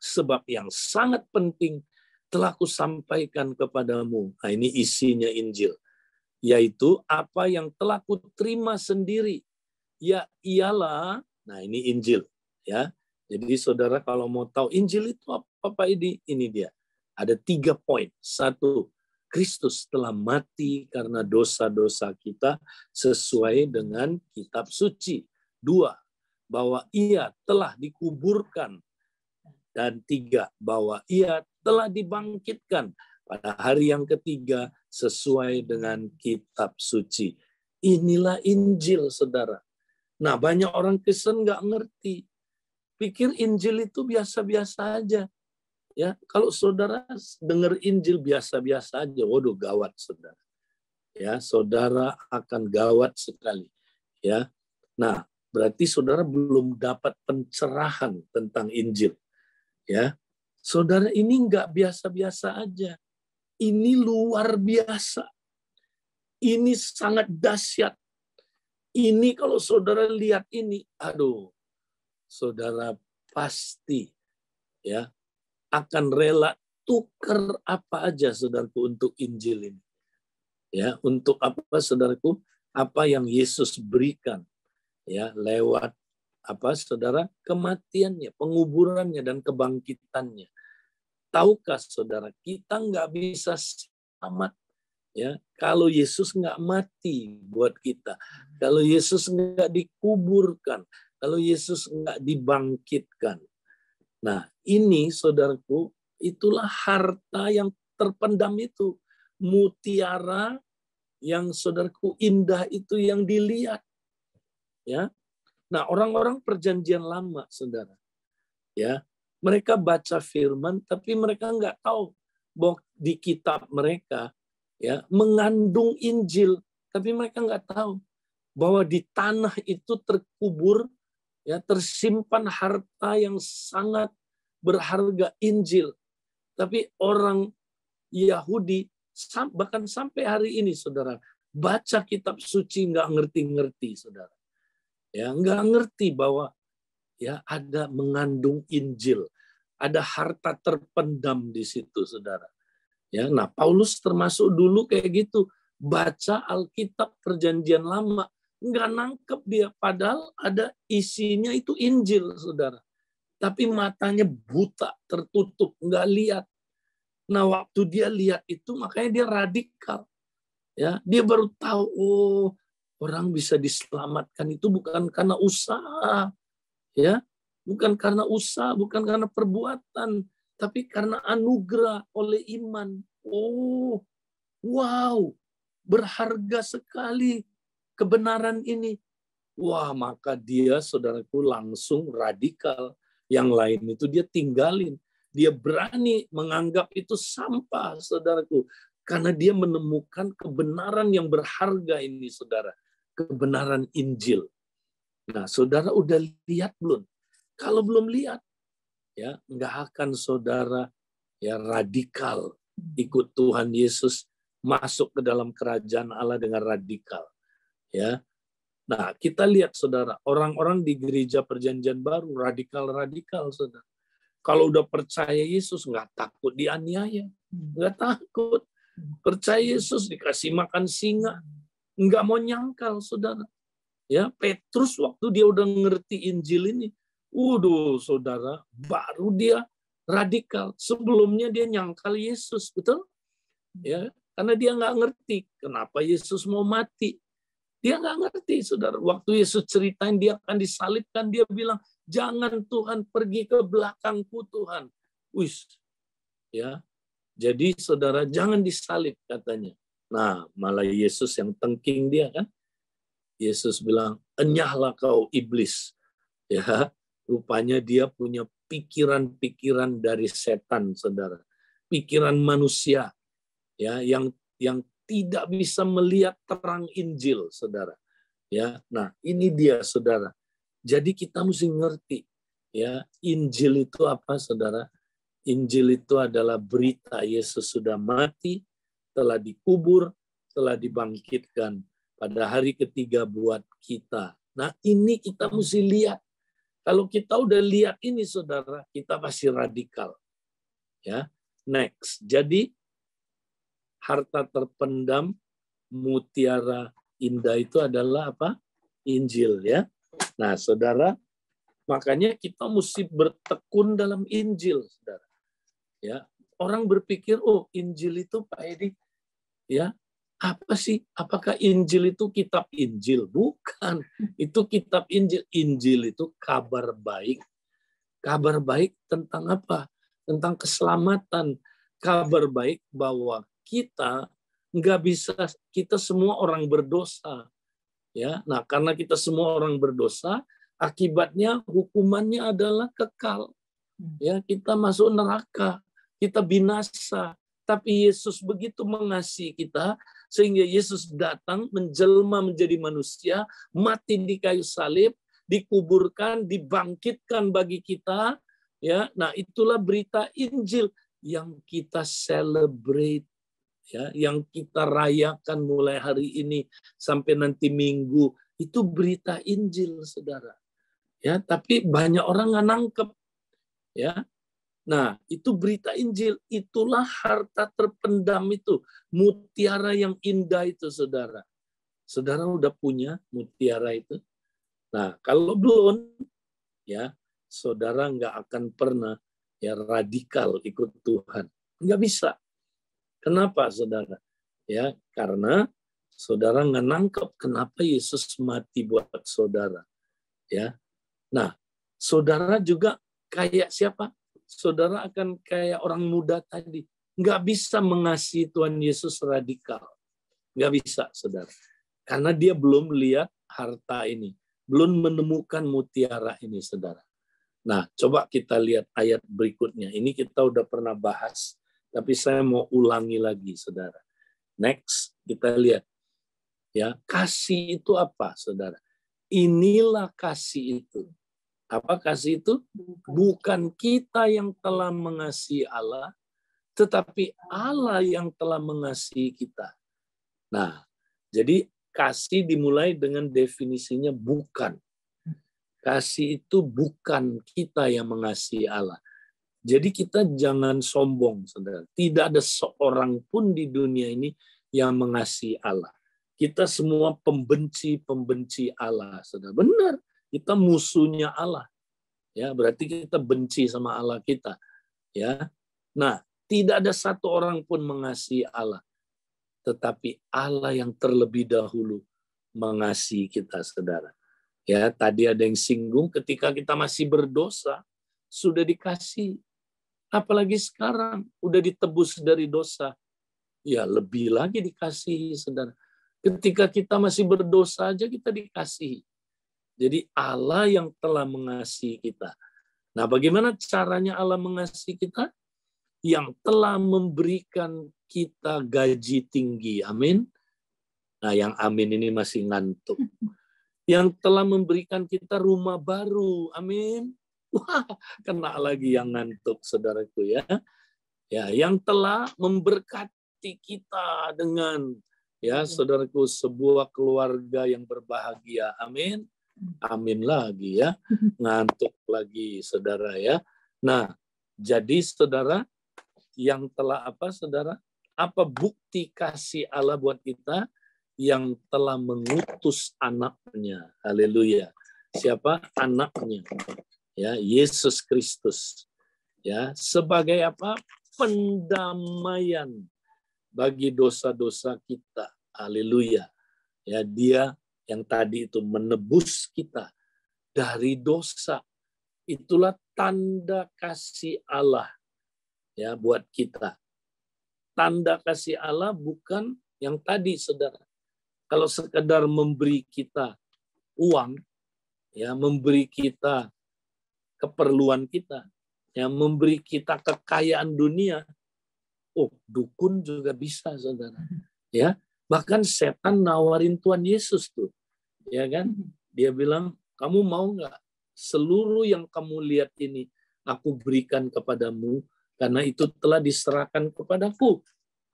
Sebab yang sangat penting telah kusampaikan kepadamu. Nah, ini isinya Injil. Yaitu apa yang telah kuterima sendiri. Ya ialah, nah ini Injil. Ya, jadi saudara kalau mau tahu Injil itu apa ini dia. Ada 3 poin. 1, Kristus telah mati karena dosa-dosa kita sesuai dengan kitab suci. 2, bahwa ia telah dikuburkan. Dan 3, bahwa ia telah dibangkitkan pada hari yang ketiga sesuai dengan kitab suci. Inilah Injil, saudara. Nah, banyak orang Kristen nggak ngerti. Pikir Injil itu biasa-biasa aja. Ya, kalau saudara dengar Injil biasa-biasa aja, waduh gawat, saudara. Ya, saudara akan gawat sekali. Ya, nah berarti saudara belum dapat pencerahan tentang Injil. Ya, saudara ini nggak biasa-biasa aja. Ini luar biasa. Ini sangat dahsyat. Ini kalau saudara lihat ini, aduh, saudara pasti ya akan rela tukar apa aja saudaraku untuk Injil ini. Ya, untuk apa saudaraku? Apa yang Yesus berikan ya lewat apa saudara? Kematiannya, penguburannya dan kebangkitannya. Tahukah saudara, kita nggak bisa selamat ya kalau Yesus nggak mati buat kita, kalau Yesus nggak dikuburkan, kalau Yesus nggak dibangkitkan. Nah, ini saudaraku, itulah harta yang terpendam itu, mutiara yang saudaraku indah itu yang dilihat. Ya. Nah, orang-orang perjanjian lama, saudara, ya, mereka baca firman, tapi mereka nggak tahu bahwa di kitab mereka ya mengandung Injil, tapi mereka nggak tahu bahwa di tanah itu terkubur ya tersimpan harta yang sangat berharga, Injil. Tapi orang Yahudi bahkan sampai hari ini, saudara, baca kitab suci nggak ngerti-ngerti, saudara. Ya, nggak ngerti bahwa ya ada mengandung Injil, ada harta terpendam di situ, saudara. Ya, nah Paulus termasuk dulu kayak gitu, baca Alkitab Perjanjian Lama, nggak nangkep dia, padahal ada isinya itu Injil, saudara. Tapi matanya buta, tertutup, nggak lihat. Nah, waktu dia lihat itu, makanya dia radikal. Ya, dia baru tahu, oh, orang bisa diselamatkan itu bukan karena usaha, ya, bukan karena usaha, bukan karena perbuatan, tapi karena anugerah oleh iman. Oh, wow, berharga sekali kebenaran ini. Wah, maka dia, saudaraku, langsung radikal. Yang lain itu dia tinggalin. Dia berani menganggap itu sampah, saudaraku. Karena dia menemukan kebenaran yang berharga ini, saudara. Kebenaran Injil. Nah, saudara udah lihat belum? Kalau belum lihat, ya nggak akan saudara ya radikal ikut Tuhan Yesus masuk ke dalam kerajaan Allah dengan radikal. Ya. Nah, kita lihat, saudara, orang-orang di gereja Perjanjian Baru radikal-radikal, saudara. Kalau udah percaya Yesus, nggak takut dianiaya, nggak takut. Percaya Yesus dikasih makan singa, nggak mau nyangkal, saudara. Ya, Petrus waktu dia udah ngerti Injil ini, saudara, baru dia radikal. Sebelumnya dia nyangkal Yesus, betul? Ya, karena dia nggak ngerti kenapa Yesus mau mati. Dia nggak ngerti, saudara. Waktu Yesus ceritain dia akan disalibkan, dia bilang, jangan Tuhan, pergi ke belakangku Tuhan. Ya, jadi saudara jangan disalib katanya. Nah, malah Yesus yang tengking dia kan. Yesus bilang, enyahlah kau iblis. Ya, rupanya dia punya pikiran-pikiran dari setan, saudara. Pikiran manusia, ya, yang tidak bisa melihat terang Injil, saudara. Ya, nah ini dia, saudara. Jadi kita mesti ngerti, ya, Injil itu apa, saudara? Injil itu adalah berita Yesus sudah mati, telah dikubur, telah dibangkitkan pada hari ketiga buat kita. Nah ini kita mesti lihat. Kalau kita udah lihat ini, saudara, kita pasti radikal. Ya, next. Jadi harta terpendam, mutiara indah itu adalah apa? Injil, ya. Nah, saudara, makanya kita mesti bertekun dalam Injil, saudara. Ya, orang berpikir, oh, Injil itu Pak Edi, ya, apa sih? Apakah Injil itu kitab Injil? Bukan, itu kitab Injil. Injil itu kabar baik. Kabar baik tentang apa? Tentang keselamatan. Kabar baik bahwa kita nggak bisa, kita semua orang berdosa, ya. Nah, karena kita semua orang berdosa, akibatnya hukumannya adalah kekal, ya. Kita masuk neraka, kita binasa. Tapi Yesus begitu mengasihi kita sehingga Yesus datang menjelma menjadi manusia, mati di kayu salib, dikuburkan, dibangkitkan bagi kita, ya. Nah, itulah berita Injil yang kita celebrate. Ya, yang kita rayakan mulai hari ini sampai nanti Minggu, itu berita Injil, saudara. Ya, tapi banyak orang nggak nangkep. Ya, nah itu berita Injil, itulah harta terpendam itu, mutiara yang indah itu, saudara. Saudara udah punya mutiara itu. Nah, kalau belum, ya saudara nggak akan pernah ya radikal ikut Tuhan. Nggak bisa. Kenapa, saudara? Ya, karena saudara nggak nangkep kenapa Yesus mati buat saudara. Ya, nah, saudara juga kayak siapa? Saudara akan kayak orang muda tadi. Nggak bisa mengasihi Tuhan Yesus radikal. Nggak bisa, saudara. Karena dia belum lihat harta ini. Belum menemukan mutiara ini, saudara. Nah, coba kita lihat ayat berikutnya. Ini kita udah pernah bahas. Tapi saya mau ulangi lagi, saudara. Next, kita lihat. Ya, kasih itu apa, saudara? Inilah kasih itu. Apa kasih itu? Bukan kita yang telah mengasihi Allah, tetapi Allah yang telah mengasihi kita. Nah, jadi kasih dimulai dengan definisinya bukan. Kasih itu bukan kita yang mengasihi Allah. Jadi kita jangan sombong, saudara. Tidak ada seorang pun di dunia ini yang mengasihi Allah. Kita semua pembenci Allah, saudara. Benar. Kita musuhnya Allah. Ya, berarti kita benci sama Allah kita. Ya. Nah, tidak ada satu orang pun mengasihi Allah. Tetapi Allah yang terlebih dahulu mengasihi kita, saudara. Ya, tadi ada yang singgung ketika kita masih berdosa, sudah dikasih. Apalagi sekarang, udah ditebus dari dosa. Ya, lebih lagi dikasihi, saudara. Ketika kita masih berdosa aja kita dikasihi. Jadi Allah yang telah mengasihi kita. Nah, bagaimana caranya Allah mengasihi kita? Yang telah memberikan kita gaji tinggi. Amin. Nah, yang amin ini masih ngantuk. Yang telah memberikan kita rumah baru. Amin. Wah, kena lagi yang ngantuk, saudaraku ya. Ya, yang telah memberkati kita dengan ya, saudaraku, sebuah keluarga yang berbahagia. Amin. Amin lagi ya. Ngantuk lagi, saudara ya. Nah, jadi saudara, yang telah apa, saudara? Apa bukti kasih Allah buat kita? Yang telah mengutus anaknya. Haleluya. Siapa? Anaknya. Ya, Yesus Kristus. Ya, sebagai apa? Pendamaian bagi dosa-dosa kita. Haleluya. Ya, dia yang tadi itu menebus kita dari dosa. Itulah tanda kasih Allah ya buat kita. Tanda kasih Allah bukan yang tadi, saudara. Kalau sekedar memberi kita uang, ya memberi kita keperluan kita, ya memberi kita kekayaan dunia. Oh, dukun juga bisa, saudara. Ya, bahkan setan nawarin Tuhan Yesus tuh. Ya kan? Dia bilang, kamu mau nggak seluruh yang kamu lihat ini aku berikan kepadamu karena itu telah diserahkan kepadaku.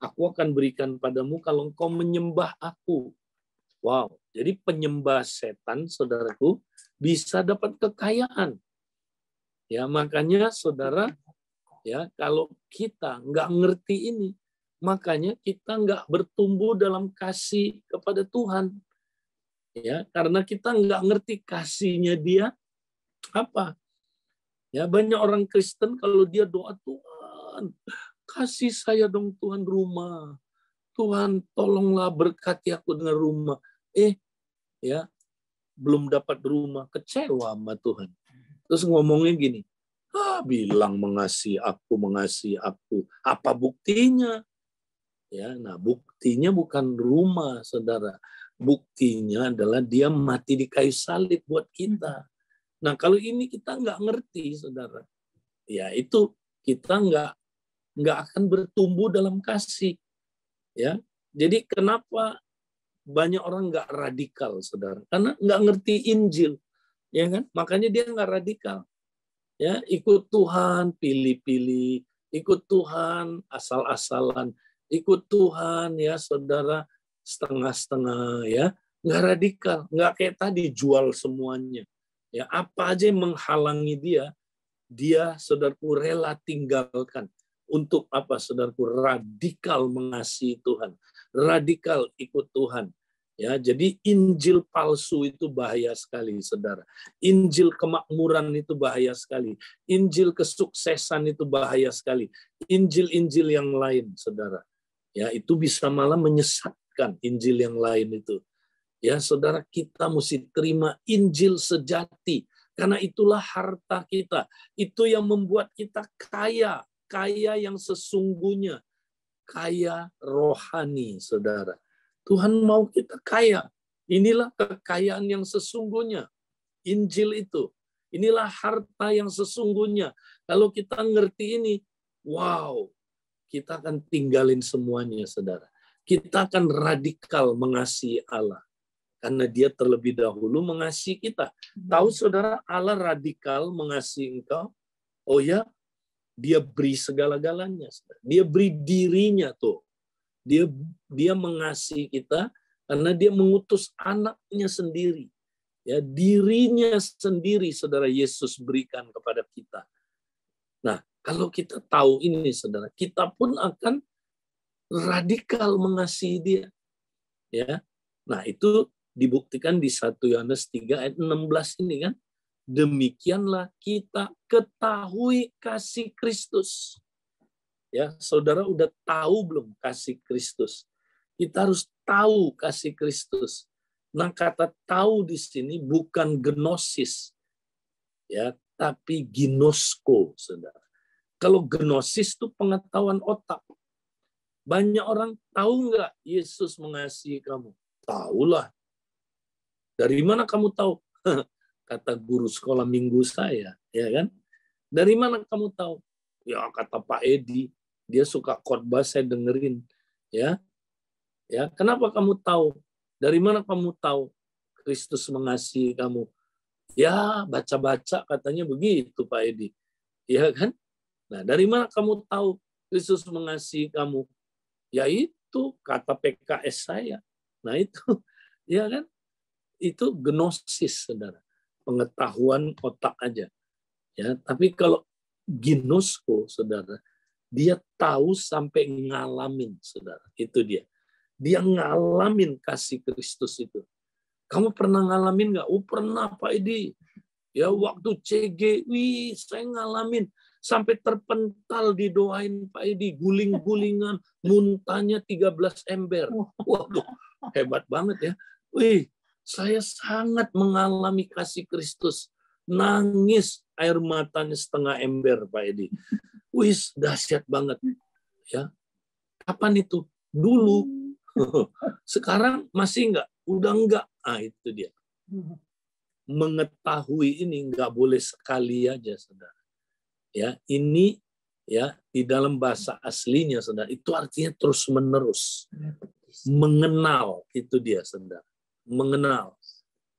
Aku akan berikan padamu kalau engkau menyembah aku. Wow, jadi penyembah setan, saudaraku, bisa dapat kekayaan. Ya, makanya saudara, ya kalau kita nggak ngerti ini, makanya kita nggak bertumbuh dalam kasih kepada Tuhan. Ya, karena kita nggak ngerti kasihnya dia apa. Ya, banyak orang Kristen kalau dia doa, Tuhan, kasih saya dong Tuhan rumah. Tuhan, tolonglah berkati aku dengan rumah. Ya, belum dapat rumah, kecewa sama Tuhan. Terus ngomongnya gini, bilang mengasihi aku. Apa buktinya? Ya, nah buktinya bukan rumah, saudara. Buktinya adalah dia mati di kayu salib buat kita. Nah, kalau ini kita nggak ngerti, saudara. Ya, itu kita nggak akan bertumbuh dalam kasih. Ya, jadi kenapa banyak orang nggak radikal, saudara? Karena nggak ngerti Injil, ya kan? Makanya dia nggak radikal. Ya, ikut Tuhan pilih-pilih, ikut Tuhan asal-asalan, ikut Tuhan ya, saudara, setengah-setengah ya, nggak radikal, nggak kayak tadi jual semuanya. Ya, apa aja yang menghalangi dia saudaraku rela tinggalkan. Untuk apa saudaraku? Radikal mengasihi Tuhan, radikal ikut Tuhan. Ya, jadi Injil palsu itu bahaya sekali, saudara. Injil kemakmuran itu bahaya sekali. Injil kesuksesan itu bahaya sekali. Injil-injil yang lain, saudara. Ya, itu bisa malah menyesatkan Injil yang lain itu. Ya, saudara, kita mesti terima Injil sejati. Karena itulah harta kita. Itu yang membuat kita kaya. Kaya yang sesungguhnya. Kaya rohani, saudara. Tuhan mau kita kaya. Inilah kekayaan yang sesungguhnya. Injil itu. Inilah harta yang sesungguhnya. Kalau kita ngerti ini, wow, kita akan tinggalin semuanya, saudara. Kita akan radikal mengasihi Allah. Karena dia terlebih dahulu mengasihi kita. Tahu saudara, Allah radikal mengasihi engkau? Oh ya, dia beri segala-galanya. Dia beri dirinya tuh. Dia mengasihi kita karena dia mengutus anaknya sendiri. Ya, dirinya sendiri, saudara, Yesus berikan kepada kita. Nah, kalau kita tahu ini, saudara, kita pun akan radikal mengasihi dia. Ya. Nah, itu dibuktikan di 1 Yohanes 3 ayat 16 ini kan. Demikianlah kita ketahui kasih Kristus. Ya, saudara udah tahu belum kasih Kristus? Kita harus tahu kasih Kristus. Nah, kata tahu di sini bukan gnosis, ya, tapi ginosko, saudara. Kalau gnosis itu pengetahuan otak. Banyak orang tahu nggak Yesus mengasihi kamu? Tahulah. Dari mana kamu tahu? Kata guru sekolah minggu saya, ya kan? Dari mana kamu tahu? Ya, kata Pak Edi. Dia suka khotbah, saya dengerin. Ya, kenapa kamu tahu? Dari mana kamu tahu Kristus mengasihi kamu? Ya, baca-baca katanya begitu, Pak Edi. Ya kan? Nah, dari mana kamu tahu Kristus mengasihi kamu? Ya itu kata PKS saya. Nah itu, ya kan? Itu gnosis, saudara. Pengetahuan otak aja. Ya, tapi kalau ginosko, saudara, dia tahu sampai ngalamin, saudara. Itu dia. Dia ngalamin kasih Kristus itu. Kamu pernah ngalamin nggak? Oh pernah, Pak Edi. Ya waktu CG, saya ngalamin. Sampai terpental didoain Pak Edi. Guling-gulingan, muntahnya 13 ember. Waduh, hebat banget ya. Saya sangat mengalami kasih Kristus. Nangis, air matanya setengah ember, Pak Edi. Dahsyat banget. Ya. Kapan itu? Dulu. Sekarang masih enggak? Udah enggak. Itu dia. Mengetahui ini enggak boleh sekali aja, saudara. Ya, ini ya di dalam bahasa aslinya, saudara, itu artinya terus-menerus. Mengenal, itu dia, saudara. Mengenal.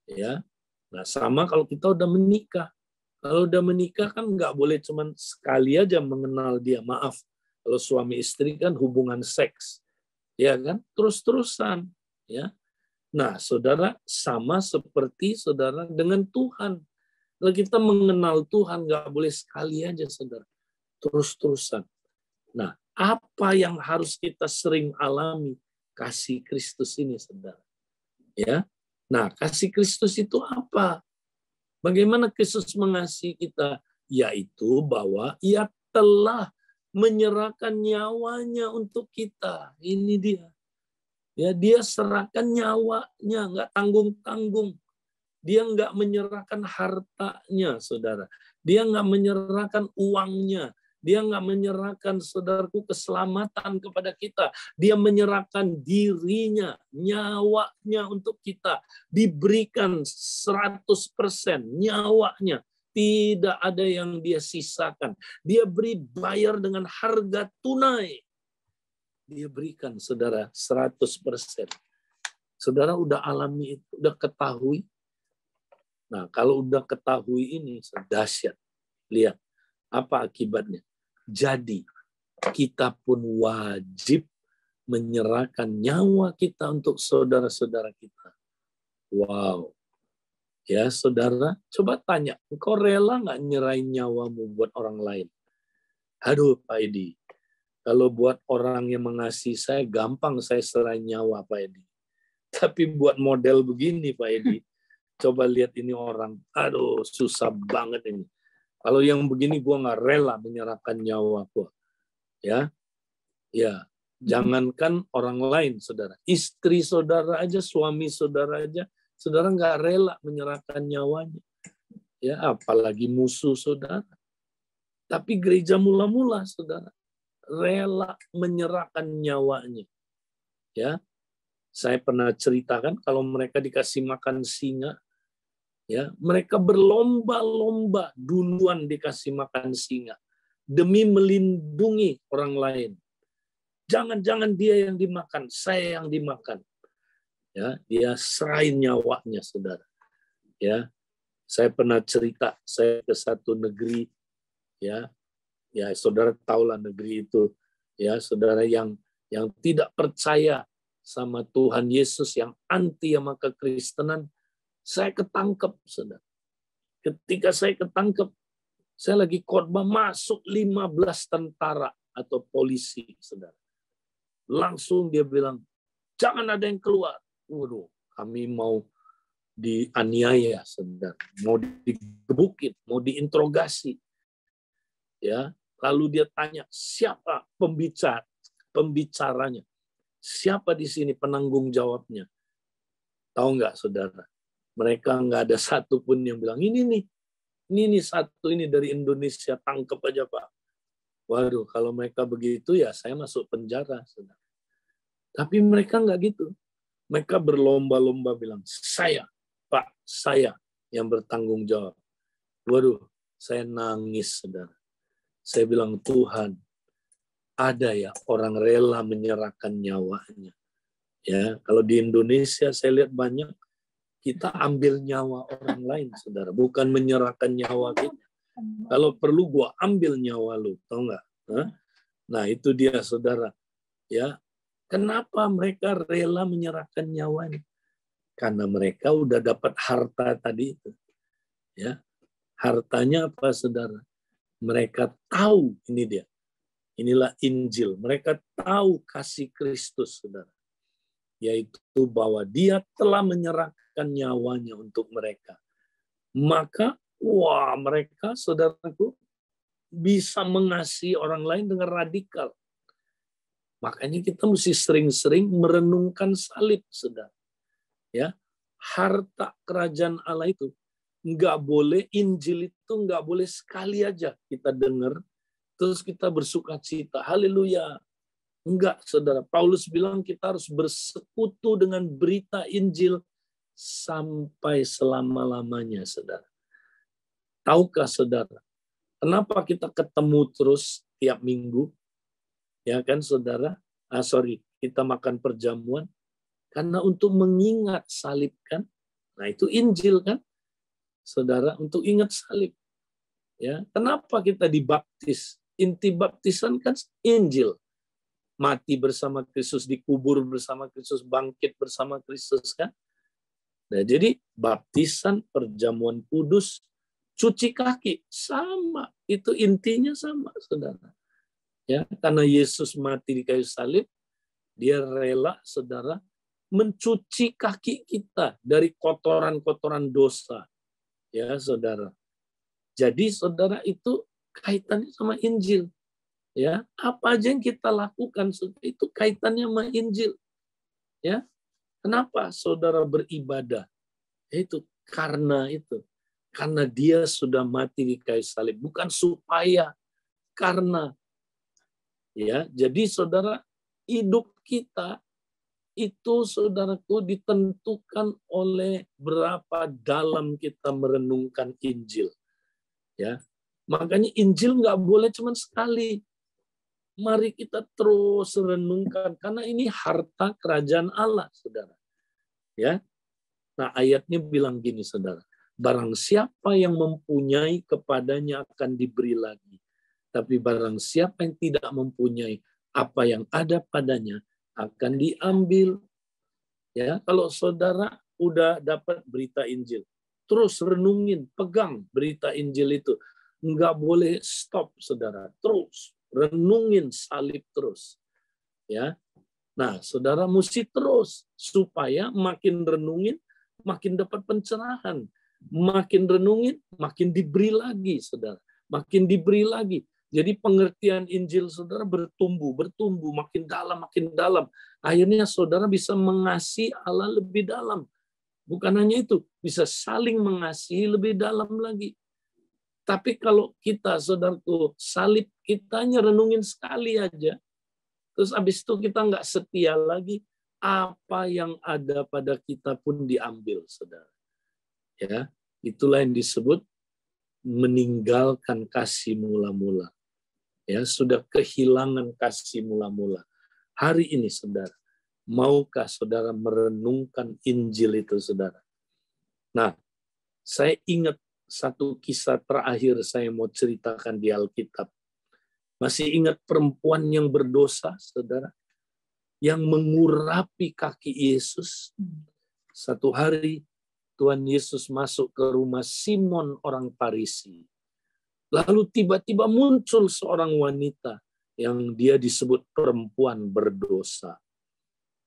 Ya. Nah, sama kalau kita udah menikah. Kalau udah menikah kan nggak boleh cuman sekali aja mengenal dia. Maaf, kalau suami istri kan hubungan seks, ya kan, terus-terusan, ya. Nah, saudara, sama seperti saudara dengan Tuhan. Kalau kita mengenal Tuhan nggak boleh sekali aja, saudara, terus-terusan. Nah, apa yang harus kita sering alami? Kasih Kristus ini, saudara. Ya. Nah, kasih Kristus itu apa? Bagaimana Kristus mengasihi kita? Yaitu bahwa ia telah menyerahkan nyawanya untuk kita. Ini dia. Ya, dia serahkan nyawanya, nggak tanggung-tanggung. Dia nggak menyerahkan hartanya, saudara. Dia nggak menyerahkan uangnya. Dia nggak menyerahkan, saudaraku, keselamatan kepada kita. Dia menyerahkan dirinya, nyawanya untuk kita. Diberikan 100% nyawanya. Tidak ada yang dia sisakan. Dia beri bayar dengan harga tunai. Dia berikan, saudara, 100%. Saudara udah alami itu, udah ketahui. Nah, kalau udah ketahui ini, dahsyat. Lihat, apa akibatnya? Jadi, kita pun wajib menyerahkan nyawa kita untuk saudara-saudara kita. Wow. Ya, saudara, coba tanya, engkau rela nggak nyerahin nyawamu buat orang lain? Aduh, Pak Edi, kalau buat orang yang mengasihi saya, gampang saya serahin nyawa, Pak Edi. Tapi buat model begini, Pak Edi, coba lihat ini orang, aduh, susah banget ini. Kalau yang begini, gue nggak rela menyerahkan nyawa gue. Ya, jangankan orang lain, saudara. Istri saudara aja, suami saudara aja, saudara nggak rela menyerahkan nyawanya. Ya, apalagi musuh saudara. Tapi gereja mula-mula, saudara, rela menyerahkan nyawanya. Ya, saya pernah ceritakan kalau mereka dikasih makan singa, ya, mereka berlomba-lomba duluan dikasih makan singa demi melindungi orang lain. Jangan dia yang dimakan, saya yang dimakan. Ya, dia serahin nyawanya, saudara. Ya, saya pernah cerita, saya ke satu negeri, ya saudara tahulah negeri itu, ya saudara yang tidak percaya sama Tuhan Yesus, yang anti sama kekristenan, saya ketangkep, saudara. Ketika saya ketangkep, saya lagi khotbah, masuk 15 tentara atau polisi, saudara. Langsung dia bilang, jangan ada yang keluar. Waduh, kami mau dianiaya, saudara. Mau digebukin, mau diinterogasi. Ya, lalu dia tanya, siapa pembicaranya? Siapa di sini penanggung jawabnya? Tahu nggak, saudara? Mereka nggak ada satupun yang bilang, ini nih satu ini dari Indonesia, tangkep aja, Pak. Waduh, kalau mereka begitu ya saya masuk penjara, saudara. Tapi mereka nggak gitu. Mereka berlomba-lomba bilang, saya, Pak, saya yang bertanggung jawab. Waduh, saya nangis, saudara. Saya bilang, Tuhan, ada ya orang rela menyerahkan nyawanya. Ya, kalau di Indonesia saya lihat banyak, kita ambil nyawa orang lain, saudara. Bukan menyerahkan nyawa kita. Kalau perlu gua ambil nyawa lu, tahu nggak? Nah, itu dia, saudara. Ya, kenapa mereka rela menyerahkan nyawanya? Karena mereka udah dapat harta tadi itu. Ya, hartanya apa, saudara? Mereka tahu ini dia. Inilah Injil. Mereka tahu kasih Kristus, saudara. Yaitu bahwa dia telah menyerahkan nyawanya untuk mereka. Maka, wah, mereka, saudaraku, bisa mengasihi orang lain dengan radikal. Makanya kita mesti sering-sering merenungkan salib, saudara. Ya, harta kerajaan Allah itu nggak boleh, Injil itu nggak boleh sekali aja kita dengar, terus kita bersuka cita, haleluya. Enggak, saudara. Paulus bilang kita harus bersekutu dengan berita Injil sampai selama-lamanya, saudara. Tahukah, saudara, kenapa kita ketemu terus tiap minggu? Ya kan, saudara? Kita makan perjamuan. Karena untuk mengingat salib, kan? Nah, itu Injil, kan? Saudara, untuk ingat salib. Ya, kenapa kita dibaptis? Inti baptisan kan Injil. Mati bersama Kristus, dikubur bersama Kristus, bangkit bersama Kristus, kan? Nah, jadi baptisan, perjamuan kudus, cuci kaki sama, itu intinya sama, saudara. Ya, karena Yesus mati di kayu salib, dia rela, saudara, mencuci kaki kita dari kotoran-kotoran dosa. Ya, saudara. Jadi, saudara, itu kaitannya sama Injil. Ya, apa aja yang kita lakukan itu kaitannya sama Injil. Ya, kenapa saudara beribadah? Itu karena dia sudah mati di kayu salib, bukan supaya, karena. Ya, jadi saudara, hidup kita itu, saudaraku, ditentukan oleh berapa dalam kita merenungkan Injil. Ya, makanya Injil nggak boleh cuma sekali. Mari kita terus renungkan, karena ini harta kerajaan Allah, saudara. Ya, nah ayatnya bilang gini, saudara. Barang siapa yang mempunyai, kepadanya akan diberi lagi. Tapi barang siapa yang tidak mempunyai, apa yang ada padanya akan diambil. Ya, kalau saudara udah dapat berita Injil, terus renungin, pegang berita Injil itu. Nggak boleh stop, saudara. Terus renungin salib terus. Ya, nah, saudara mesti terus supaya makin renungin, makin dapat pencerahan. Makin renungin, makin diberi lagi, saudara. Makin diberi lagi. Jadi pengertian Injil saudara bertumbuh, makin dalam, makin dalam. Akhirnya saudara bisa mengasihi Allah lebih dalam. Bukan hanya itu, bisa saling mengasihi lebih dalam lagi. Tapi kalau kita, saudaraku, salib kitanya renungin sekali aja, terus habis itu kita nggak setia lagi, apa yang ada pada kita pun diambil, saudara. Ya, itulah yang disebut meninggalkan kasih mula-mula. Ya, sudah kehilangan kasih mula-mula. Hari ini, saudara, maukah saudara merenungkan Injil itu, saudara? Nah, saya ingat satu kisah terakhir saya mau ceritakan di Alkitab. Masih ingat perempuan yang berdosa, saudara? Yang mengurapi kaki Yesus. Satu hari, Tuhan Yesus masuk ke rumah Simon orang Farisi. Lalu tiba-tiba muncul seorang wanita yang dia disebut perempuan berdosa.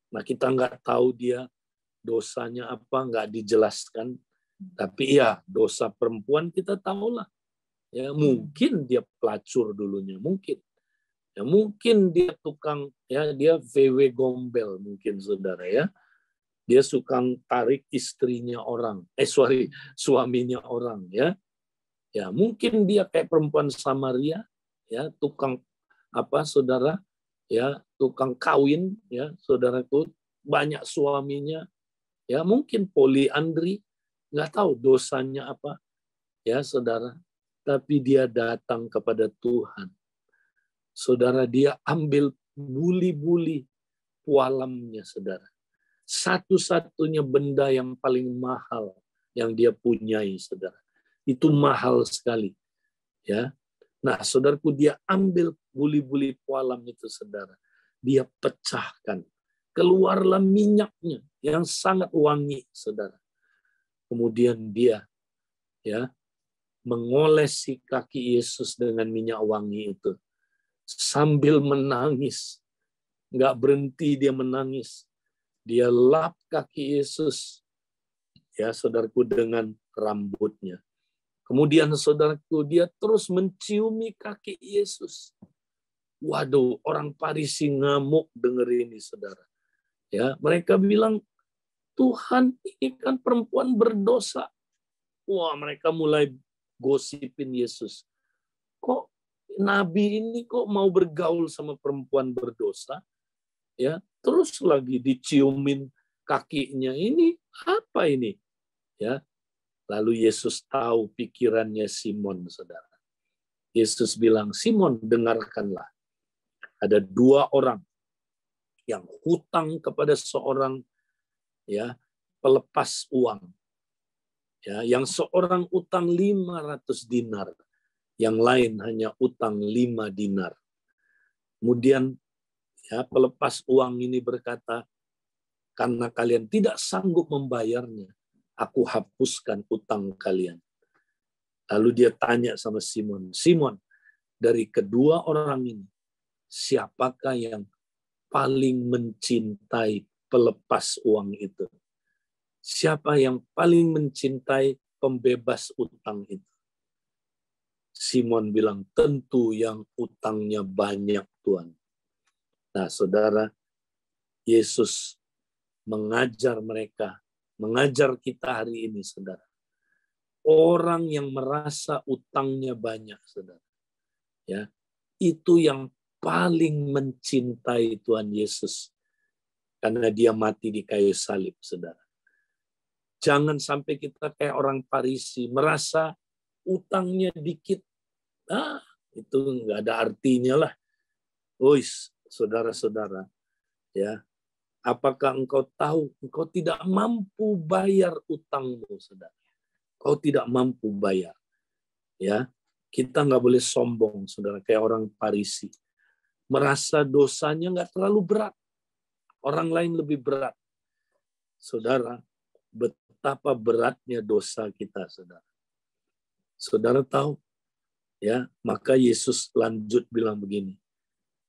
Nah, kita nggak tahu dia dosanya apa, nggak dijelaskan. Tapi ya, dosa perempuan kita tahulah. Ya, mungkin dia pelacur dulunya, mungkin. Ya, mungkin dia tukang, ya dia VW gombel mungkin, saudara ya. Dia suka tarik istrinya orang, suaminya orang ya. Ya, mungkin dia kayak perempuan Samaria, ya, tukang apa, saudara, ya, tukang kawin, ya, saudaraku, banyak suaminya, ya, mungkin poliandri, nggak tahu dosanya apa, ya, saudara, tapi dia datang kepada Tuhan, saudara, dia ambil buli-buli pualamnya, saudara, satu-satunya benda yang paling mahal yang dia punyai, saudara. Itu mahal sekali, ya. Nah, saudaraku, dia ambil buli-buli pualam itu, saudara. Dia pecahkan, keluarlah minyaknya yang sangat wangi, saudara. Kemudian dia, ya, mengolesi kaki Yesus dengan minyak wangi itu, sambil menangis, nggak berhenti dia menangis. Dia lap kaki Yesus, ya, saudaraku, dengan rambutnya. Kemudian, saudaraku, dia terus menciumi kaki Yesus. Waduh, orang Farisi ngamuk denger ini, saudara. Ya, mereka bilang, Tuhan, ini kan perempuan berdosa. Wah, mereka mulai gosipin Yesus. Kok nabi ini kok mau bergaul sama perempuan berdosa? Ya, terus lagi diciumin kakinya. Ini apa ini? Ya. Lalu Yesus tahu pikirannya Simon, saudara. Yesus bilang, Simon, dengarkanlah. Ada dua orang yang hutang kepada seorang, ya, pelepas uang. Ya, yang seorang utang 500 dinar, yang lain hanya utang 5 dinar. Kemudian, ya, pelepas uang ini berkata, karena kalian tidak sanggup membayarnya, aku hapuskan utang kalian. Lalu dia tanya sama Simon, Simon, dari kedua orang ini, siapakah yang paling mencintai pelepas uang itu? Siapa yang paling mencintai pembebas utang itu? Simon bilang, tentu yang utangnya banyak, Tuhan. Nah, saudara, Yesus mengajar mereka, mengajar kita hari ini, saudara. Orang yang merasa utangnya banyak, saudara, ya, itu yang paling mencintai Tuhan Yesus karena dia mati di kayu salib, saudara. Jangan sampai kita kayak orang Farisi, merasa utangnya dikit, itu nggak ada artinya lah. Saudara-saudara, ya. Apakah engkau tahu engkau tidak mampu bayar utangmu, saudara? Kau tidak mampu bayar. Ya, kita nggak boleh sombong, saudara, kayak orang Farisi. Merasa dosanya nggak terlalu berat. Orang lain lebih berat. Saudara, betapa beratnya dosa kita, saudara. Saudara tahu, ya, maka Yesus lanjut bilang begini,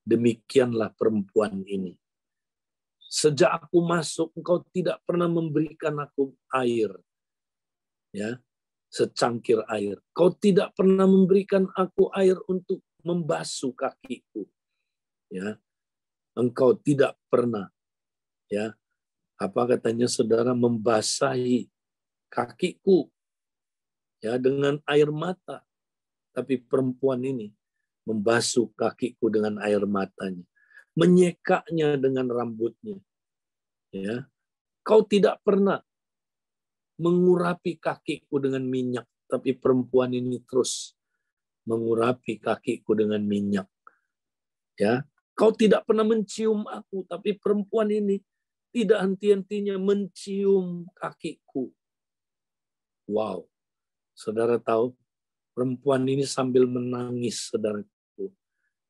demikianlah perempuan ini. Sejak aku masuk, engkau tidak pernah memberikan aku air, ya, secangkir air. Kau tidak pernah memberikan aku air untuk membasuh kakiku, ya. Engkau tidak pernah, ya, apa katanya saudara, membasahi kakiku, ya, dengan air mata. Tapi perempuan ini membasuh kakiku dengan air matanya, menyekanya dengan rambutnya. Ya, kau tidak pernah mengurapi kakiku dengan minyak, tapi perempuan ini terus mengurapi kakiku dengan minyak. Ya, kau tidak pernah mencium aku, tapi perempuan ini tidak henti-hentinya mencium kakiku. Wow, saudara tahu, perempuan ini sambil menangis, saudaraku.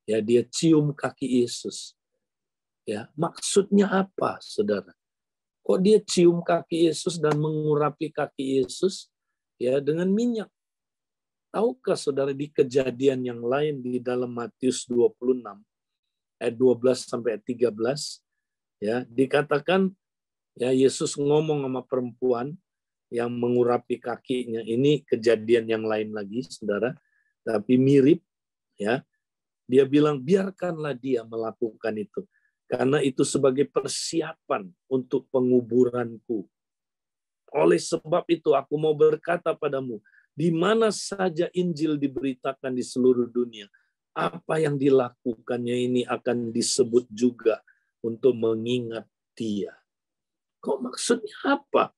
Ya, dia cium kaki Yesus. Ya, maksudnya apa, saudara? Kok dia cium kaki Yesus dan mengurapi kaki Yesus, ya, dengan minyak? Tahukah saudara, di kejadian yang lain di dalam Matius 26 ayat 12 sampai 13, ya, dikatakan, ya, Yesus ngomong sama perempuan yang mengurapi kakinya. Ini kejadian yang lain lagi, saudara, tapi mirip, ya. Dia bilang, biarkanlah dia melakukan itu, karena itu sebagai persiapan untuk penguburanku. Oleh sebab itu aku mau berkata padamu, di mana saja Injil diberitakan di seluruh dunia, apa yang dilakukannya ini akan disebut juga untuk mengingat dia. Kok maksudnya apa?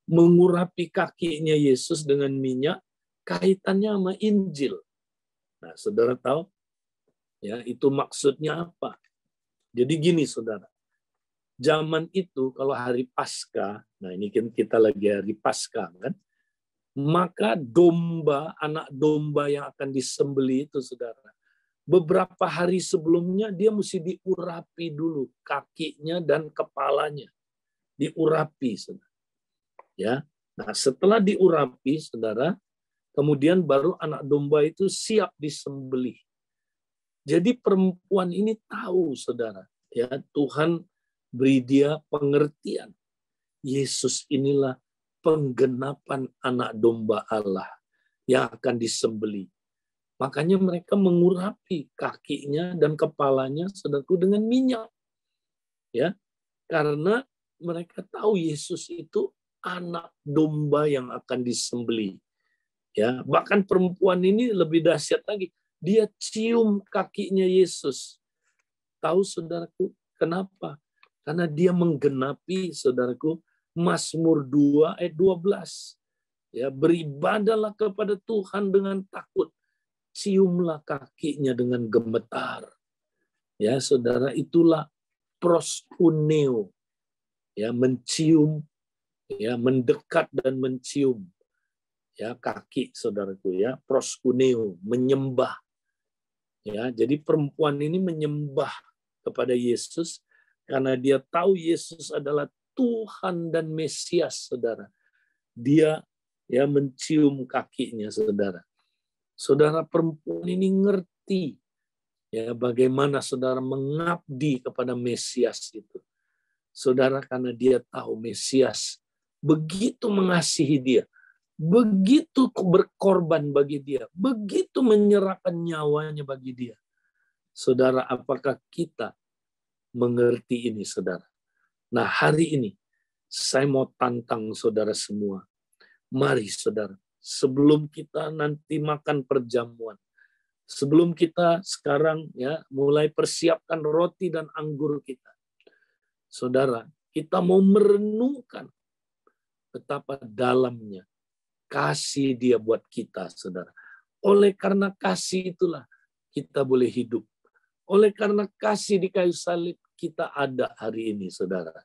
Mengurapi kakinya Yesus dengan minyak, kaitannya sama Injil. Nah, saudara tahu, ya, itu maksudnya apa? Jadi gini, saudara. Zaman itu kalau hari Paskah, nah ini kan kita lagi hari Paskah, kan? Maka domba, anak domba yang akan disembelih itu, saudara, beberapa hari sebelumnya dia mesti diurapi dulu kakinya dan kepalanya. Diurapi, saudara. Ya, nah setelah diurapi, saudara, kemudian baru anak domba itu siap disembelih. Jadi perempuan ini tahu, saudara, ya, Tuhan beri dia pengertian. Yesus inilah penggenapan anak domba Allah yang akan disembelih. Makanya mereka mengurapi kakinya dan kepalanya, saudaraku, dengan minyak. Ya, karena mereka tahu Yesus itu anak domba yang akan disembelih. Ya, bahkan perempuan ini lebih dahsyat lagi. Dia cium kakinya Yesus. Tahu, saudaraku, kenapa? Karena dia menggenapi, saudaraku, Mazmur 2 ayat 12. Ya, beribadahlah kepada Tuhan dengan takut. Ciumlah kakinya dengan gemetar. Ya, saudara, itulah proskuneo. Ya, mencium, ya, mendekat dan mencium, ya, kaki, saudaraku, ya, proskuneo, menyembah. Ya, jadi perempuan ini menyembah kepada Yesus karena dia tahu Yesus adalah Tuhan dan Mesias, saudara. Dia, ya, mencium kakinya, saudara. Saudara, perempuan ini ngerti, ya, bagaimana saudara mengabdi kepada Mesias itu. Saudara, karena dia tahu Mesias begitu mengasihi dia, begitu berkorban bagi dia, begitu menyerahkan nyawanya bagi dia. Saudara, apakah kita mengerti ini, saudara? Nah, hari ini saya mau tantang saudara semua. Mari, saudara, sebelum kita nanti makan perjamuan, sebelum kita sekarang, ya, mulai persiapkan roti dan anggur kita, saudara, kita mau merenungkan betapa dalamnya kasih dia buat kita, saudara. Oleh karena kasih itulah kita boleh hidup. Oleh karena kasih di kayu salib kita ada hari ini, saudara.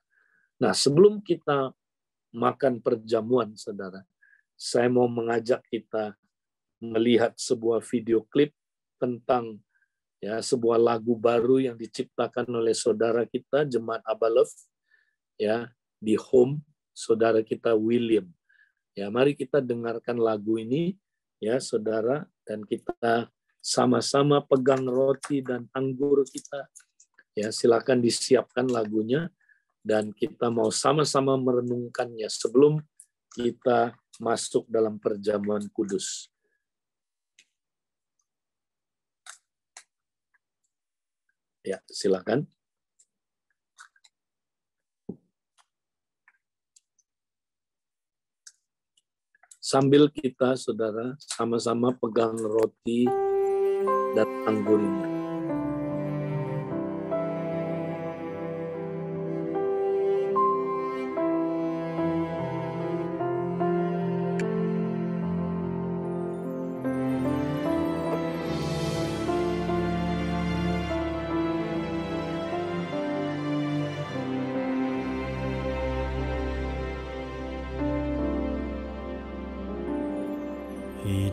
Nah, sebelum kita makan perjamuan, saudara, saya mau mengajak kita melihat sebuah video klip tentang, ya, sebuah lagu baru yang diciptakan oleh saudara kita, Jemaat Abalov, ya, di home saudara kita William. Ya, mari kita dengarkan lagu ini ya saudara, dan kita sama-sama pegang roti dan anggur kita. Ya, silakan disiapkan lagunya dan kita mau sama-sama merenungkannya sebelum kita masuk dalam perjamuan kudus. Ya, silakan. Sambil kita, saudara, sama-sama pegang roti dan anggur ini.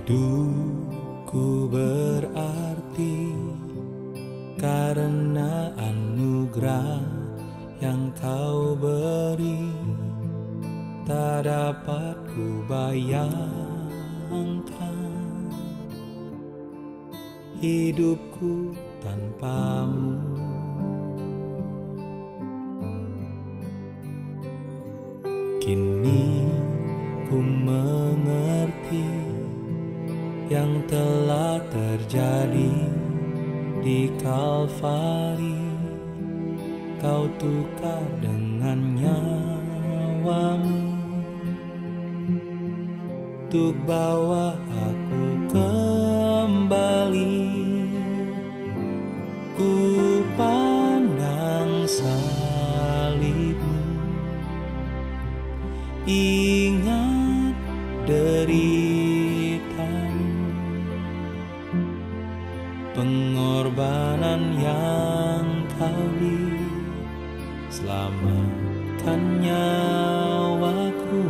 Hidupku berarti karena anugerah yang Kau beri, tak dapat ku bayangkan hidupku tanpa-Mu. Kini ku mengerti yang telah terjadi di Kalvari. Kau tukar dengan nyawa-Mu untuk bawa aku kembali. Ku pandang salib-Mu, ingat derita-Mu, pengorbanan yang Kau beri, selamatkan nyawaku.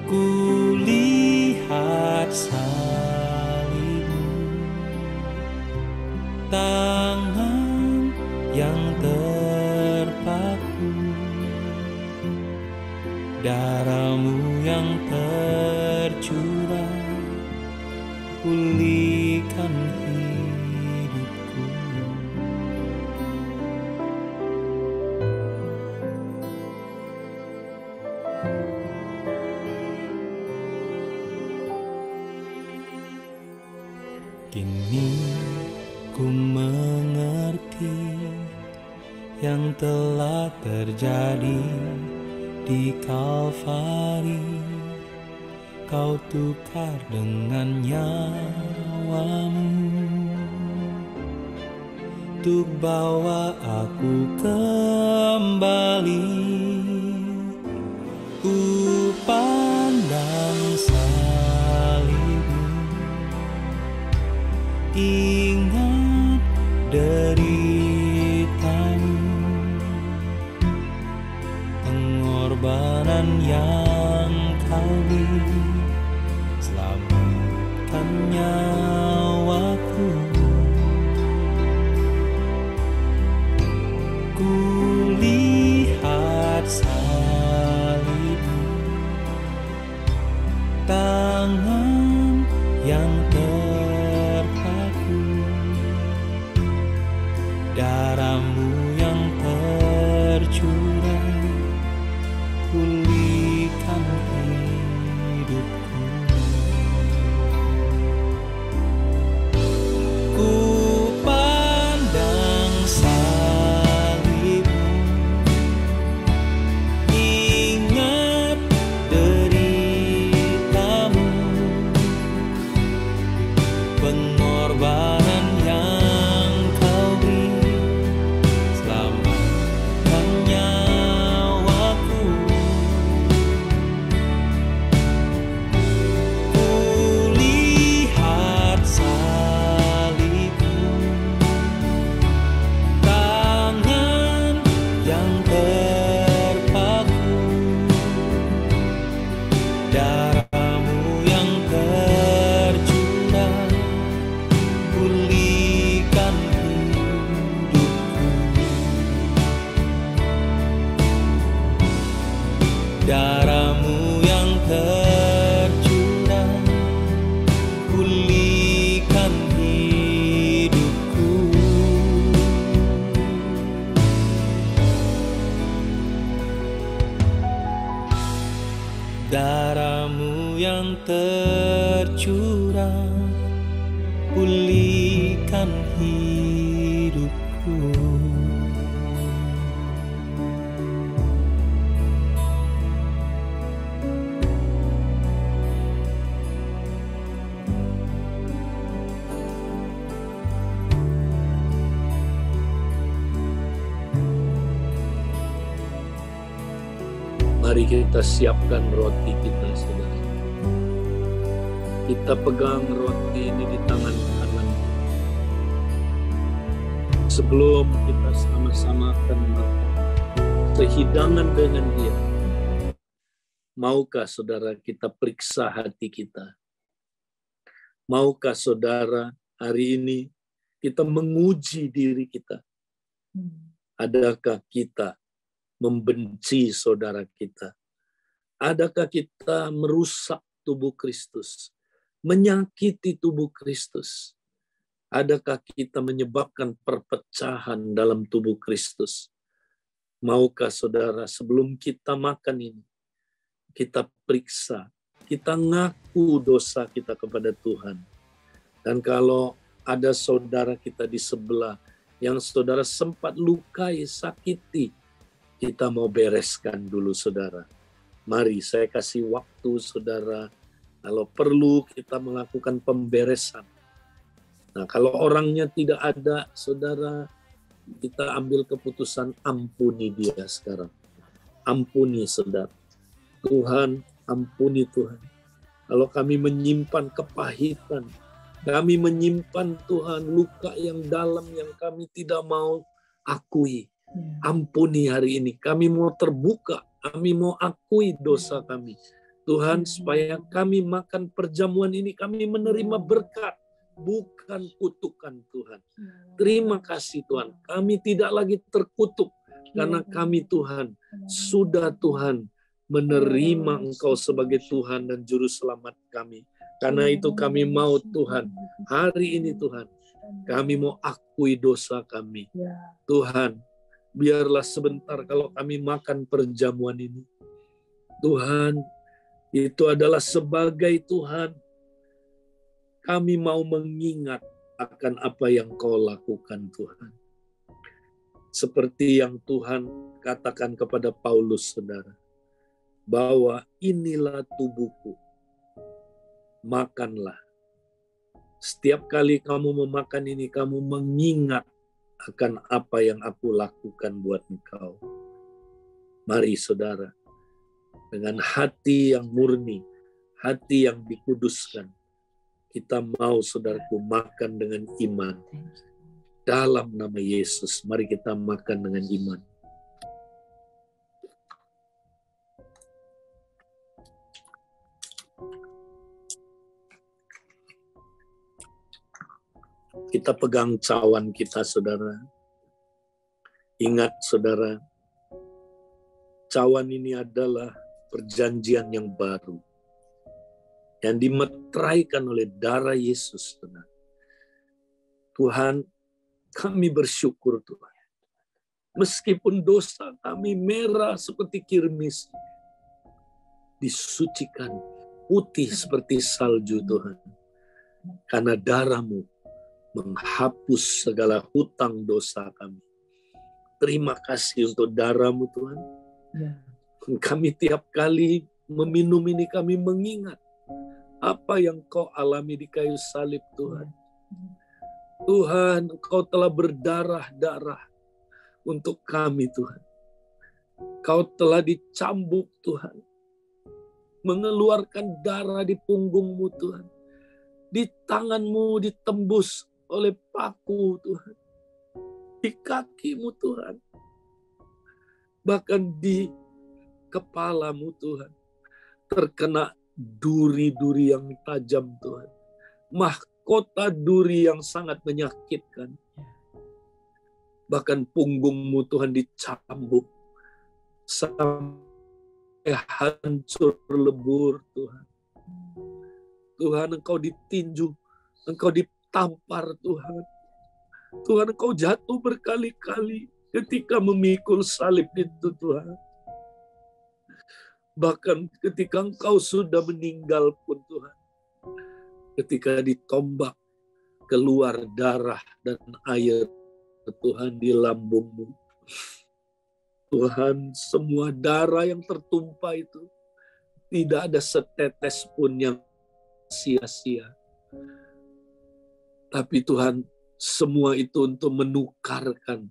Ku lihat salib-Mu, tangan yang terpaku, darah-Mu yang tercurah, pulihkan hidupku. Kini ku mengerti yang telah terjadi di Kalvari. Kau tukar dengan nyawa-Mu untuk bawa aku kembali. Ku pandang salib-Mu, ingat derita-Mu, pengorbanan yang Kau beri, selamatkan nyawaku. Ku lihat salib-Mu, tangan yang terpaku, darah-Mu yang tercurah, pulihkan hidupku. Ku pandang salib-Mu, ingat derita-Mu, pengorbanan yang Kau beri, akan hidupku. Mari kita siapkan roti kita, saudara. Kita pegang roti ini di tangan kanan. Sebelum kita sama-sama akan makan sehidangan dengan Dia, maukah saudara kita periksa hati kita? Maukah saudara hari ini kita menguji diri kita? Adakah kita membenci saudara kita? Adakah kita merusak tubuh Kristus, menyakiti tubuh Kristus? Adakah kita menyebabkan perpecahan dalam tubuh Kristus? Maukah saudara sebelum kita makan ini, kita periksa, kita ngaku dosa kita kepada Tuhan. Dan kalau ada saudara kita di sebelah yang saudara sempat lukai, sakiti, kita mau bereskan dulu, saudara. Mari saya kasih waktu, saudara. Kalau perlu kita melakukan pemberesan. Nah, kalau orangnya tidak ada, saudara, kita ambil keputusan ampuni dia sekarang. Ampuni, saudara. Tuhan, ampuni Tuhan. Kalau kami menyimpan kepahitan, kami menyimpan Tuhan luka yang dalam yang kami tidak mau akui. Ampuni hari ini. Kami mau terbuka. Kami mau akui dosa kami. Tuhan, supaya kami makan perjamuan ini, kami menerima berkat, bukan kutukan Tuhan. Terima kasih Tuhan. Kami tidak lagi terkutuk. Karena kami Tuhan, sudah Tuhan menerima Engkau sebagai Tuhan dan Juru Selamat kami. Karena itu kami mau Tuhan, hari ini Tuhan, kami mau akui dosa kami. Tuhan, biarlah sebentar kalau kami makan perjamuan ini. Tuhan, itu adalah sebagai Tuhan, kami mau mengingat akan apa yang Kau lakukan Tuhan. Seperti yang Tuhan katakan kepada Paulus, saudara, bahwa inilah tubuhku, makanlah. Setiap kali kamu memakan ini, kamu mengingat akan apa yang aku lakukan buat engkau. Mari saudara, dengan hati yang murni, hati yang dikuduskan, kita mau saudaraku makan dengan iman. Dalam nama Yesus, mari kita makan dengan iman. Kita pegang cawan kita, saudara. Ingat, saudara, cawan ini adalah perjanjian yang baru yang dimeteraikan oleh darah Yesus, saudara. Tuhan, kami bersyukur Tuhan. Meskipun dosa kami merah seperti kirmis, disucikan putih seperti salju Tuhan. Karena darah-Mu menghapus segala hutang dosa kami. Terima kasih untuk darah-Mu Tuhan. Kami tiap kali meminum ini kami mengingat apa yang Kau alami di kayu salib Tuhan. Tuhan, Kau telah berdarah-darah untuk kami Tuhan. Kau telah dicambuk Tuhan. Mengeluarkan darah di punggungmu Tuhan. Di tanganmu ditembus oleh paku Tuhan. Di kakimu Tuhan. Bahkan di kepalamu Tuhan. Terkena duri-duri yang tajam Tuhan. Mahkota duri yang sangat menyakitkan. Bahkan punggungmu Tuhan dicambuk. Sampai hancur lebur Tuhan. Tuhan, Engkau ditinju. Engkau ditampar Tuhan. Tuhan, Engkau jatuh berkali-kali ketika memikul salib itu Tuhan. Bahkan ketika Engkau sudah meninggal pun Tuhan. Ketika ditombak keluar darah dan air Tuhan di lambungmu. Tuhan, semua darah yang tertumpah itu tidak ada setetes pun yang sia-sia. Tapi Tuhan, semua itu untuk menukarkan,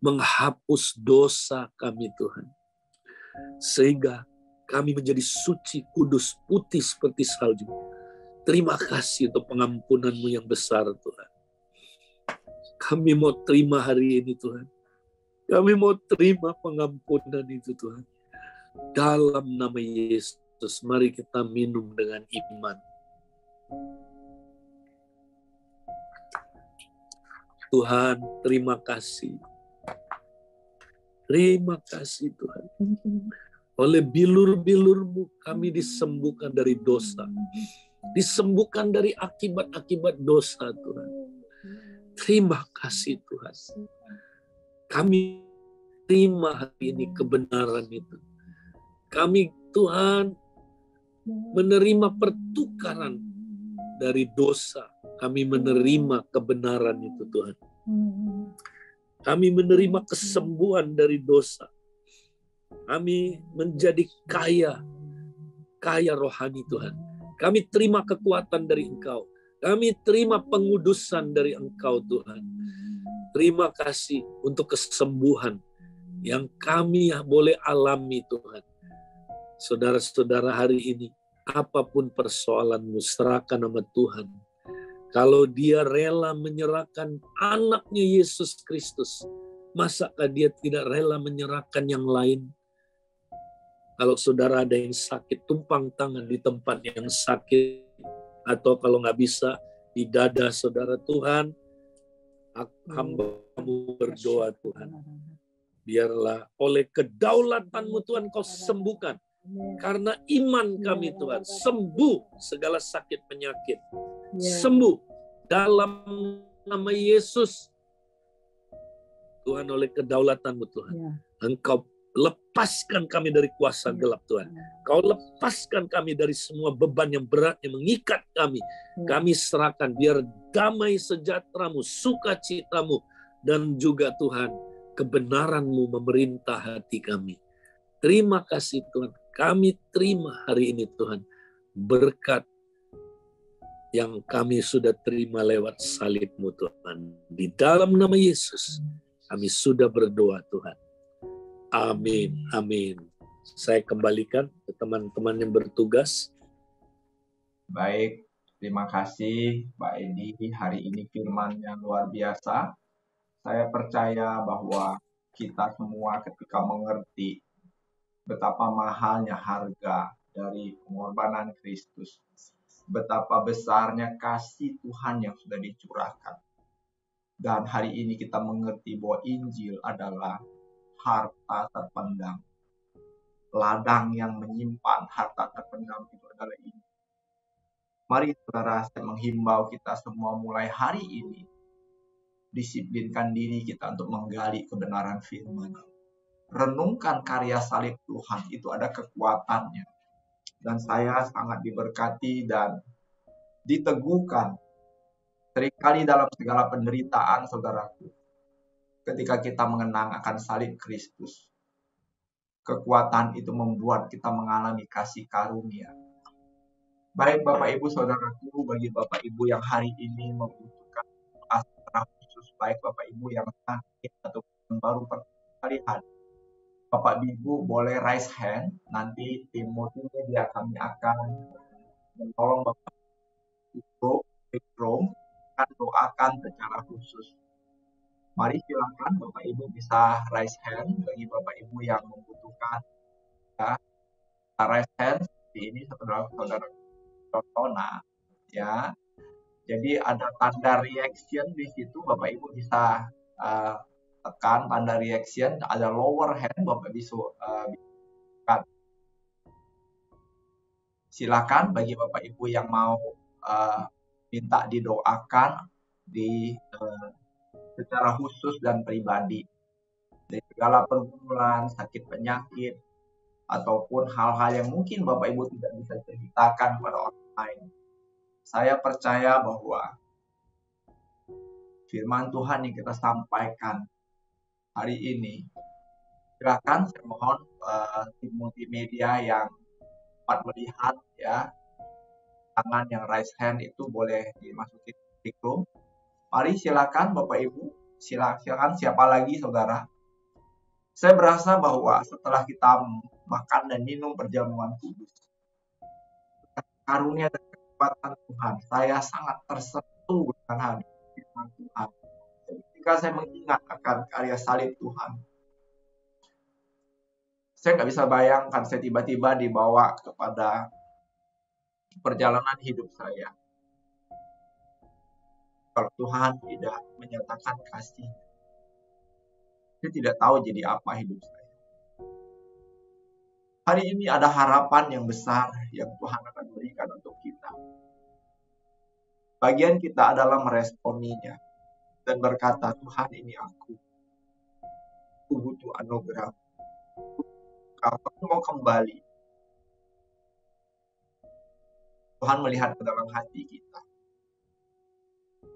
menghapus dosa kami Tuhan. Sehingga kami menjadi suci, kudus, putih seperti salju. Terima kasih untuk pengampunan-Mu yang besar Tuhan. Kami mau terima hari ini Tuhan. Kami mau terima pengampunan itu Tuhan. Dalam nama Yesus, mari kita minum dengan iman. Tuhan, terima kasih. Terima kasih Tuhan. Oleh bilur-bilur-Mu kami disembuhkan dari dosa. Disembuhkan dari akibat-akibat dosa Tuhan. Terima kasih Tuhan. Kami terima hari ini kebenaran itu. Kami Tuhan menerima pertukaran dari dosa. Kami menerima kebenaran itu Tuhan. Kami menerima kesembuhan dari dosa. Kami menjadi kaya rohani Tuhan. Kami terima kekuatan dari Engkau. Kami terima pengudusan dari Engkau Tuhan. Terima kasih untuk kesembuhan yang kami boleh alami Tuhan. Saudara-saudara hari ini, apapun persoalanmu, serahkan nama Tuhan. Kalau dia rela menyerahkan anaknya Yesus Kristus, masakah dia tidak rela menyerahkan yang lain? Kalau saudara ada yang sakit, tumpang tangan di tempat yang sakit. Atau kalau nggak bisa, di dada saudara. Tuhan, hamba-Mu berdoa Tuhan. Biarlah oleh kedaulatan-Mu Tuhan Kau sembuhkan. Karena iman kami Tuhan, sembuh segala sakit penyakit. Sembuh dalam nama Yesus. Tuhan, oleh kedaulatan-Mu Tuhan, Engkau lepaskan kami dari kuasa gelap Tuhan. Kau lepaskan kami dari semua beban yang berat yang mengikat kami. Kami serahkan biar damai sejahtera-Mu, sukacita-Mu, dan juga Tuhan kebenaran-Mu memerintah hati kami. Terima kasih Tuhan. Kami terima hari ini Tuhan berkat yang kami sudah terima lewat salib-Mu Tuhan. Di dalam nama Yesus kami sudah berdoa Tuhan. Amin, amin. Saya kembalikan ke teman-teman yang bertugas. Baik, terima kasih Pak Edi. Hari ini firman yang luar biasa. Saya percaya bahwa kita semua ketika mengerti betapa mahalnya harga dari pengorbanan Kristus, betapa besarnya kasih Tuhan yang sudah dicurahkan. Dan hari ini kita mengerti bahwa Injil adalah harta terpendam. Ladang yang menyimpan harta terpendam itu adalah ini. Mari saudara, saya menghimbau kita semua mulai hari ini, disiplinkan diri kita untuk menggali kebenaran firman. Renungkan karya salib Tuhan, itu ada kekuatannya. Dan saya sangat diberkati dan diteguhkan. Seringkali dalam segala penderitaan saudaraku, ketika kita mengenang akan salib Kristus, kekuatan itu membuat kita mengalami kasih karunia. Baik Bapak Ibu Saudaraku, bagi Bapak Ibu yang hari ini membutuhkan secara khusus, baik Bapak Ibu yang sakit atau yang baru pertama kali hadir, Bapak Ibu boleh raise hand, nanti tim multimedia kami akan menolong Bapak Ibu akan doakan secara khusus. Mari silakan Bapak Ibu bisa raise hand bagi Bapak Ibu yang membutuhkan. Ya, raise hand seperti ini saudara-saudara tontonan. Ya, jadi ada tanda reaction di situ. Bapak Ibu bisa tekan tanda reaction. Ada lower hand Bapak bisa silakan bagi Bapak Ibu yang mau minta didoakan di secara khusus dan pribadi dari segala pergumulan, sakit penyakit, ataupun hal-hal yang mungkin Bapak Ibu tidak bisa ceritakan pada orang lain. Saya percaya bahwa firman Tuhan yang kita sampaikan hari ini. Silakan saya mohon tim multimedia yang dapat melihat ya, tangan yang raise hand itu boleh dimasukin ke room. Mari silakan Bapak Ibu, silakan siapa lagi saudara. Saya berasa bahwa setelah kita makan dan minum perjamuan kudus, karunia dan kekuatan Tuhan, saya sangat tersentuh dengan hati Tuhan. Ketika saya mengingat akan karya salib Tuhan, saya nggak bisa bayangkan saya tiba-tiba dibawa kepada perjalanan hidup saya. Kalau Tuhan tidak menyatakan kasih, saya tidak tahu jadi apa hidup saya. Hari ini ada harapan yang besar yang Tuhan akan berikan untuk kita. Bagian kita adalah meresponinya dan berkata, Tuhan ini aku butuh anugerah. Aku mau kembali. Tuhan melihat ke dalam hati kita.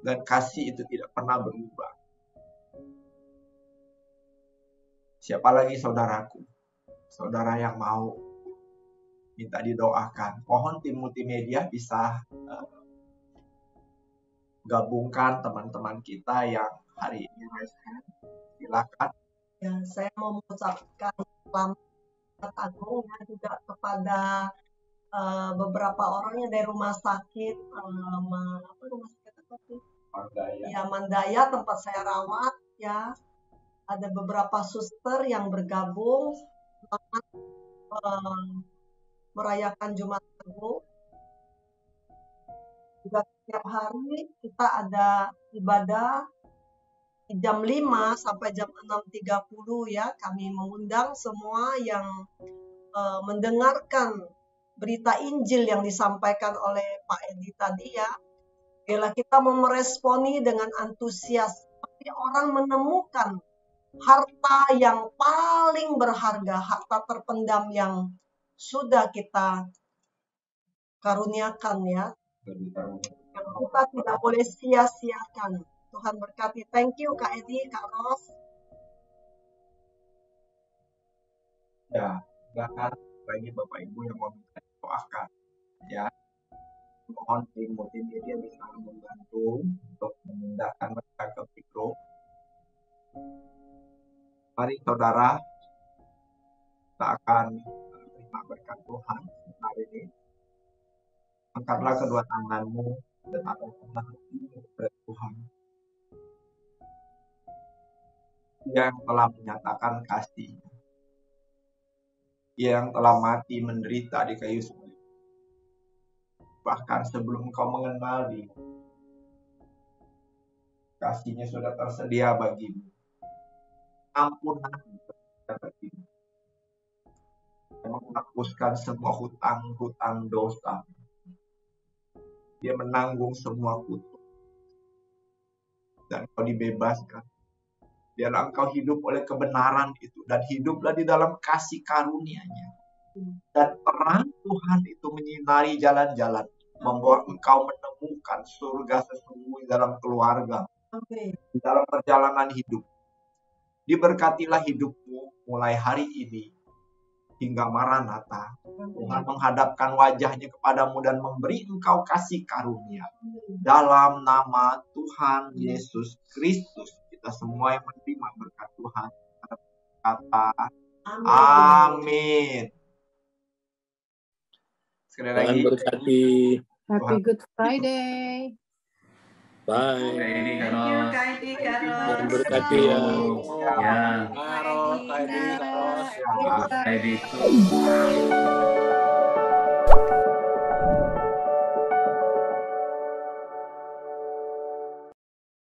Dan kasih itu tidak pernah berubah. Siapa lagi saudaraku? Saudara yang mau minta didoakan. Mohon tim multimedia bisa gabungkan teman-teman kita yang hari ini raise hand. Silakan. Ya, saya mau mengucapkan selamat agung ya juga kepada beberapa orang yang dari rumah sakit rumah sakit apa sih? Ya, Mandaya tempat saya rawat ya. Ada beberapa suster yang bergabung selamat merayakan Jumat Agung. Juga setiap hari kita ada ibadah di jam 5 sampai jam 6.30 ya. Kami mengundang semua yang mendengarkan berita Injil yang disampaikan oleh Pak Edi tadi ya. Bila kita meresponi dengan antusias, tapi orang menemukan harta yang paling berharga, harta terpendam yang sudah kita karuniakan ya. Yang kita tidak boleh sia-siakan. Tuhan berkati. Thank you Kak Edi, Kak Ros. Ya, silakan bagi Bapak Ibu yang mau doakan. Ya, mohon tim multimedia bisa membantu untuk memindahkan mereka ke mikro. Mari saudara, kita akan terima berkat Tuhan hari ini. Angkatlah kedua tanganmu dan angkatlah hatimu kepada Tuhan. Yang telah menyatakan kasih, yang telah mati menderita di kayu salib. Bahkan sebelum kau mengenal Dia, kasih-Nya sudah tersedia bagimu. Ampunan bagimu. Dia menghapuskan semua hutang-hutang dosa. Dia menanggung semua kutuk. Dan kau dibebaskan. Biarlah engkau hidup oleh kebenaran itu. Dan hiduplah di dalam kasih karunia-Nya. Dan terang Tuhan itu menyinari jalan-jalan. Membawa engkau menemukan surga sesungguhnya dalam keluarga. Di dalam perjalanan hidup. Diberkatilah hidupmu mulai hari ini. Hingga Maranatha. Tuhan menghadapkan wajah-Nya kepadamu dan memberi engkau kasih karunia. Dalam nama Tuhan Yesus Kristus. Kita semua yang menerima berkat Tuhan. Kata amin. Sekali lagi. Tuhan berkati. Happy Good Friday. Bye. Ini Tuhan berkati ya. Ya. Kak Edi, Kak Ros. Kak Edi.